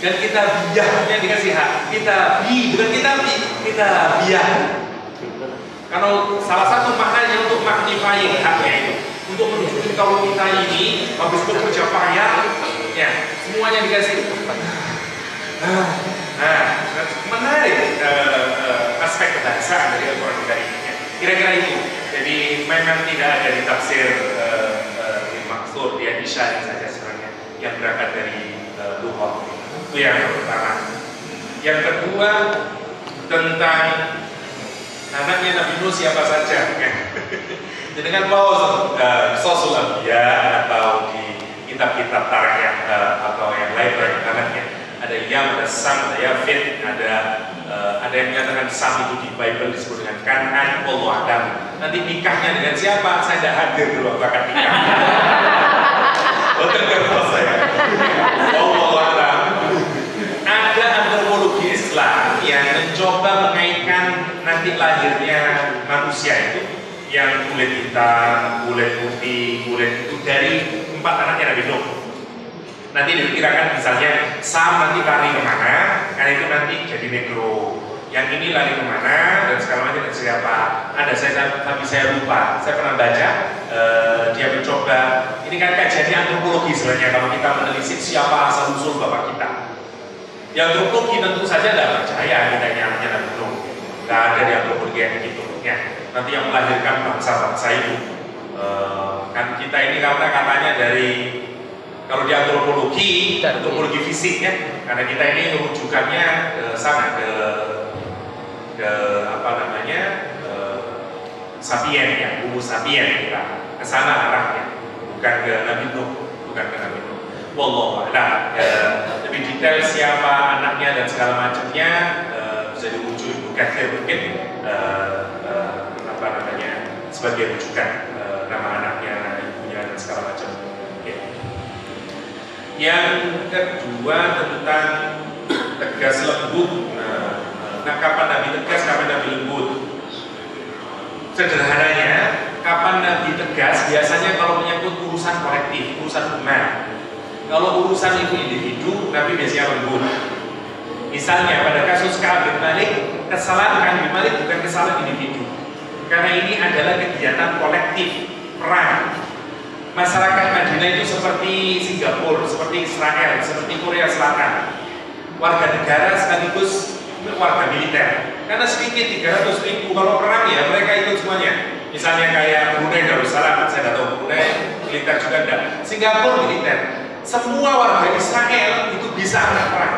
[SPEAKER 2] Dan kitabiyahnya dikasih bukan kitabiyah. Kalau salah satu maknanya untuk magnifying haknya itu, untuk menunjukkan kalau kita ini habis bekerja payah, ya semuanya dikasih. Menarik aspek kebahasaan dari Al-Quran kita ini. Kira-kira itu. Jadi memang tidak ada di tafsir maksud, dia isyarat saja sebenarnya yang berangkat dari lughah. Itu yang pertama. Yang kedua tentang anaknya Nabi Nuh siapa saja. Dengan mau Sosul Anbiya atau di kitab-kitab tarikh atau yang lain banyak anaknya. Ada Yam, ada Sam, ada Yafid, ada yang menyatakan Sam itu di Bible disebut dengan Kanan, Allah Adam. Nanti nikahnya dengan siapa? Saya tidak hadir dulu waktu akan nikah. Betul kalau saya. Allah Adam. Ada antropologi Islam yang mencoba mengaitkan nanti lahirnya manusia itu, yang kulit hitam, kulit putih, kulit itu dari 4 anaknya Nabi Nuh. Nanti diperkirakan misalnya Sam nanti lari kemana, karena itu nanti jadi negro. Yang ini lari kemana dan segala macam dan siapa. Ada tapi saya lupa. Saya pernah baca dia mencoba. Ini kan kajiannya antropologi sebenarnya kalau kita menelisik siapa asal usul bapak kita. Di antropologi tentu saja tidak percaya kita ini anaknya Nabi Nuh. Tidak ada di antropologi yang gitu. Ya, nanti yang melahirkan bangsa-bangsa itu kan kita ini karena katanya dari kalau di antropologi fisik ya, karena kita ini rujukannya sana ke apa namanya sapien ya, Homo sapien kita ke sana arahnya, bukan ke Nabi Nuh, Wallahu a'lam. Lebih detail siapa anaknya dan segala macamnya bisa dirujuk Ibnu Katsir mungkin apa namanya sebagai rujukan nama anaknya, ibunya dan segala macam. Okay. Yang kedua tentang tegas lembut. Nah, kapan Nabi tegas, kapan Nabi lembut? Sederhananya, kapan Nabi tegas? Biasanya kalau menyangkut urusan kolektif, urusan umat. Kalau urusan itu individu, Nabi biasanya lembut. Misalnya pada kasus Ka'ab bin Malik, kesalahan Ka'ab bin Malik bukan kesalahan individu. Karena ini adalah kegiatan kolektif, perang. Masyarakat Madinah itu seperti Singapura, seperti Israel, seperti Korea Selatan. Warga negara sekaligus warga militer. Karena sedikit 300.000 kalau perang ya mereka ikut semuanya. Misalnya kayak Brunei Darussalam, saya nggak tahu Brunei militer juga enggak. Singapura militer. Semua warga Israel itu bisa angkat perang.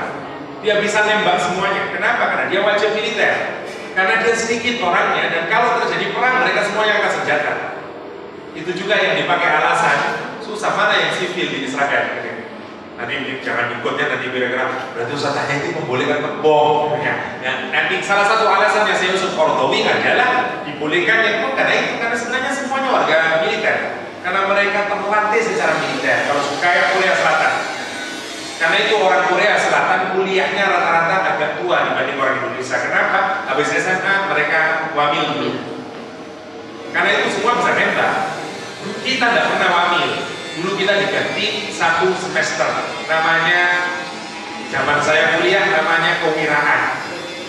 [SPEAKER 2] Dia bisa nembak semuanya. Kenapa? Karena dia wajib militer. Karena dia sedikit orangnya dan kalau terjadi perang mereka semuanya angkat senjata. Itu juga yang dipakai alasan susah mana yang sivil di Israel. Nanti jangan ikutnya nanti kira-kira berarti Ustaznya itu membolehkan bom. Ya, nanti salah satu alasannya saya Yusuf Qaradawi adalah dibolehkan yang karena itu karena sebenarnya semuanya warga militer. Karena mereka terlatih secara militer. Kalau kayak Korea Selatan. Karena itu orang Korea Selatan kuliahnya rata-rata agak tua dibanding orang Indonesia. Kenapa? Habis SMA mereka wamil dulu. Karena itu semua bisa nembak. Kita tidak pernah wamil. Dulu kita diganti 1 semester. Namanya zaman saya kuliah namanya kewiraan.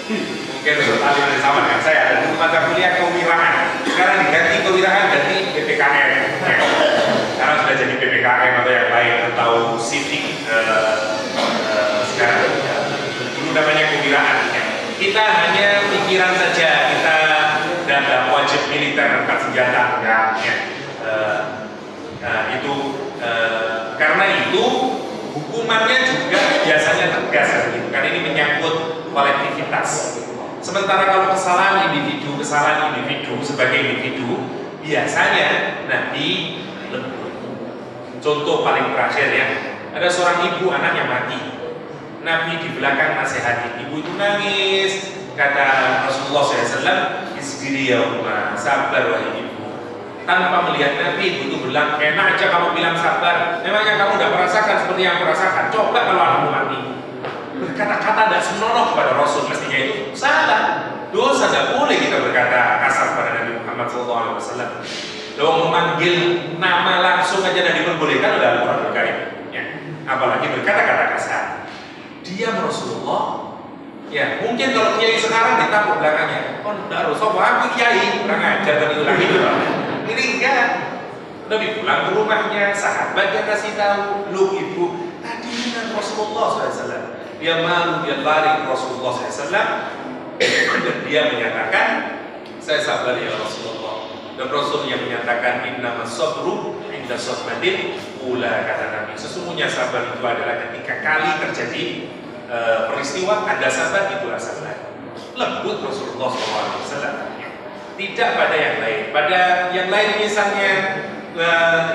[SPEAKER 2] Mungkin Ustaz Ali ada sama dengan saya. Dulu mata kuliah kewiraan. Sekarang diganti kewiraan ganti PPKM. Ya. Sekarang sudah jadi PPKM atau yang lain atau civic sekarang. Dulu namanya kewiraan. Ya. Kita hanya pikiran saja. Kita tidak wajib militer angkat senjata. Ya. Karena itu hukumannya juga biasanya tegas gitu. Karena ini menyangkut kolektivitas. Sementara kalau kesalahan individu sebagai individu biasanya Nabi lembut. Contoh paling terakhir ya, ada seorang ibu anaknya mati. Nabi di belakang nasihati, ibu itu nangis. Kata Rasulullah SAW, isbiri ya umma, sabar wahai ibu. Tanpa melihat Nabi, ibu itu bilang, enak aja kamu bilang sabar. Memangnya kamu udah merasakan seperti yang aku rasakan? Coba kalau anakmu mati. Berkata-kata tidak senonoh kepada Rasul, mestinya itu salah. Dosa tidak boleh kita berkata kasar pada Nabi Muhammad SAW. Kalau memanggil nama langsung aja dan diperbolehkan udah Al-Quran berkait. Ya. Apalagi berkata-kata kasar. Diam Rasulullah. Ya, mungkin kalau kiai sekarang ditapuk belakangnya. Oh, tidak Rasulullah, aku kiai. Kurang ajar dan diulangi dulu. Ini enggak. Nabi pulang ke rumahnya, sahabatnya kasih tahu, lu ibu tadi dengan Rasulullah SAW. Dia malu, dia lari ke Rasulullah SAW dan dia menyatakan, saya sabar ya Rasulullah. Dan Rasul yang menyatakan innama sabru inda sabbatin ula, kata Nabi. Sesungguhnya sabar itu adalah ketika kali terjadi peristiwa ada sabar, itulah sabar. Lembut Rasulullah SAW. Tidak pada yang lain. Pada yang lain misalnya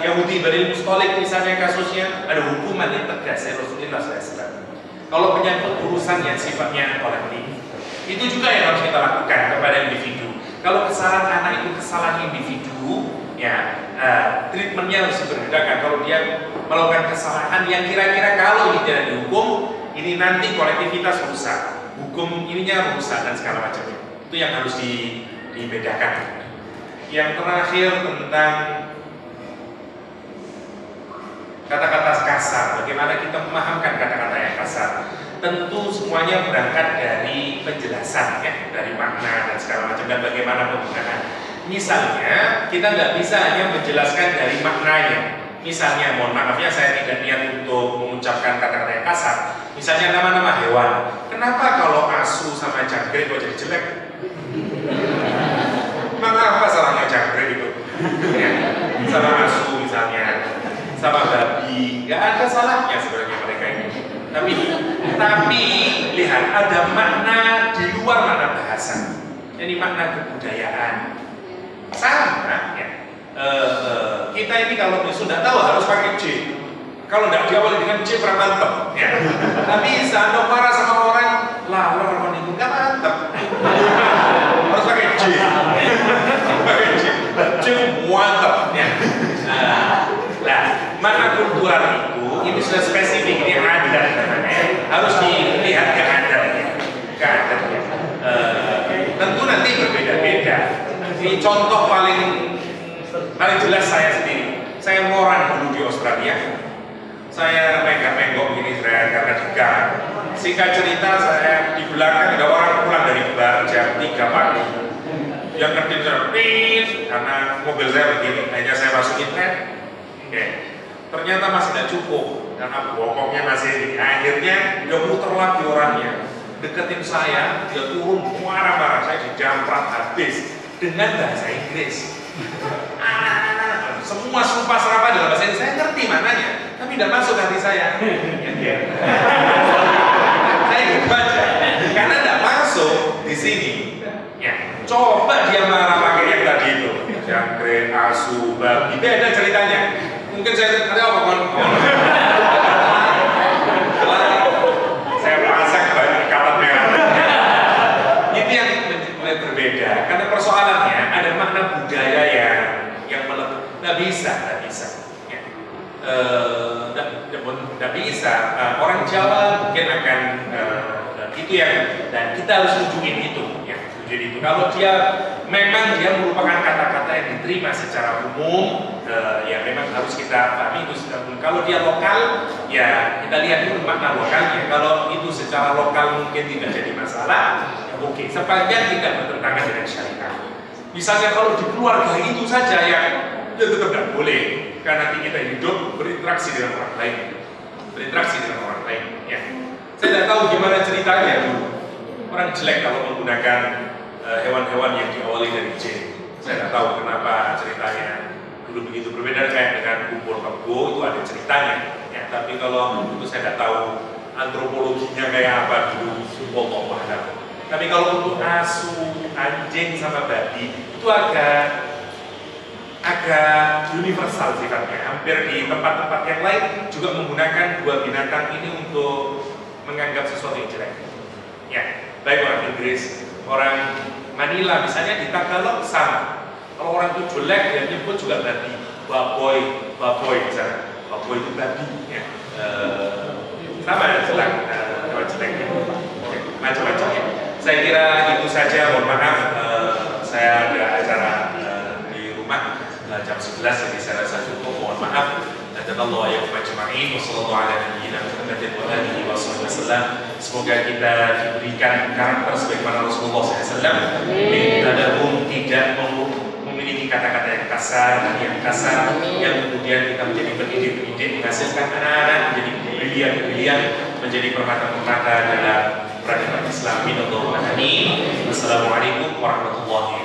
[SPEAKER 2] Yahudi Bani Mustalik misalnya kasusnya ada hukuman yang tegas ya Rasulullah SAW. Kalau menyangkut urusan yang sifatnya kolektif, itu juga yang harus kita lakukan kepada individu. Kalau kesalahan anak itu kesalahan individu, ya treatmentnya harus dibedakan. Kalau dia melakukan kesalahan yang kira-kira kalau ini tidak dihukum, ini nanti kolektivitas rusak, hukum ininya rusak dan segala macamnya. Itu yang harus dibedakan. Yang terakhir tentang kata-kata kasar. Bagaimana kita memahamkan kata-kata yang kasar? Tentu semuanya berangkat dari penjelasan ya, dari makna dan segala macam dan bagaimana penggunaan. Misalnya kita nggak bisa hanya menjelaskan dari maknanya. Misalnya, mohon maaf ya, saya tidak niat untuk mengucapkan kata-kata yang kasar. Misalnya nama-nama hewan. Kenapa kalau asu sama jangkrik kok jadi jelek? Maka apa salahnya jangkrik itu? Ya, sama asu misalnya, sama babi, nggak ada salahnya sebenarnya mereka ini. Tapi lihat ada makna di luar makna bahasa. Jadi makna kebudayaan. Sama ya. Kita ini kalau sudah tahu harus pakai J. Kalau nggak diawali dengan J kurang mantep ya. Tapi saat marah sama orang, lah orang itu nggak mantep. Harus pakai J. Pakai J. J mantep ya. Nah, makna kultural itu ini sudah spesifik, ini adat namanya. Harus dilihat ke adatnya. Ke adatnya. Tentu nanti berbeda-beda. Ini contoh paling jelas saya sendiri. Saya ngoran dulu di Australia. Saya menggok gini karena degan. Singkat cerita, saya di belakang ada orang pulang dari bar jam 3 pagi. Yang ngerti servis karena mobil saya begini. Hanya saya masukin Oke. Ternyata masih tidak cukup karena bokongnya masih ini. Akhirnya dia muter lagi orangnya. Deketin saya, dia turun marah-marah. Saya dijamprat habis dengan bahasa Inggris. Semua sumpah serapah dalam bahasa Inggris, saya ngerti maknanya, tapi tidak masuk hati saya. Saya gitu aja, karena tidak masuk di sini. Ya, coba dia marah pakai yang tadi itu, jangkrik, asu, babi, beda ceritanya. Mungkin saya ada apa kan? Saya masak banyak kalat merah. Itu yang berbeda, karena persoalannya ada makna budaya yang melekat. Nggak bisa. Ya. Nggak bisa. Orang Jawa mungkin akan itu yang dan kita harus tunjukin itu. Ya, tunjukin itu. Kalau memang dia merupakan kata-kata yang diterima secara umum, ya memang harus kita pahami itu. Kalau dia lokal, ya kita lihat itu makna lokalnya. Kalau itu secara lokal mungkin tidak jadi masalah, ya oke. Sepanjang tidak bertentangan dengan syariat. Misalnya kalau di keluarga itu saja yang ya tetap tidak boleh, karena nanti kita hidup berinteraksi dengan orang lain, ya. Saya tidak tahu gimana ceritanya dulu. Orang jelek kalau menggunakan hewan-hewan yang diawali dari J. Saya tidak tahu kenapa ceritanya dulu begitu berbeda kayak dengan kumpul kebo itu ada ceritanya, ya. Tapi kalau itu saya tidak tahu antropologinya kayak apa dulu, wallahu a'lam. Tapi kalau untuk asu, anjing sama babi itu agak universal sifatnya. Hampir di tempat-tempat yang lain juga menggunakan dua binatang ini untuk menganggap sesuatu yang jelek. Ya, baik orang Inggris, orang Manila misalnya di Tagalog sama. Kalau orang itu jelek dia nyebut juga babi, baboy misalnya. Baboy itu babi. Ya. Sama selang jeleknya. Macam-macamnya. Saya kira itu saja. Mohon maaf, saya ada acara di rumah. Jam 11 jadi saya rasa cukup. Mohon maaf. Jazakallahu khairan ajma'in wa sallallahu ala nabiyyina Muhammadin wa alihi wasallam. Semoga kita diberikan karakter sebagaimana Rasulullah SAW. Kita tidak memiliki kata-kata yang kasar, yang kemudian kita menjadi pendidik-pendidik, menghasilkan anak-anak menjadi brilian-brilian, menjadi permata-permata dalam peradaban Islam. Assalamualaikum warahmatullahi wabarakatuh.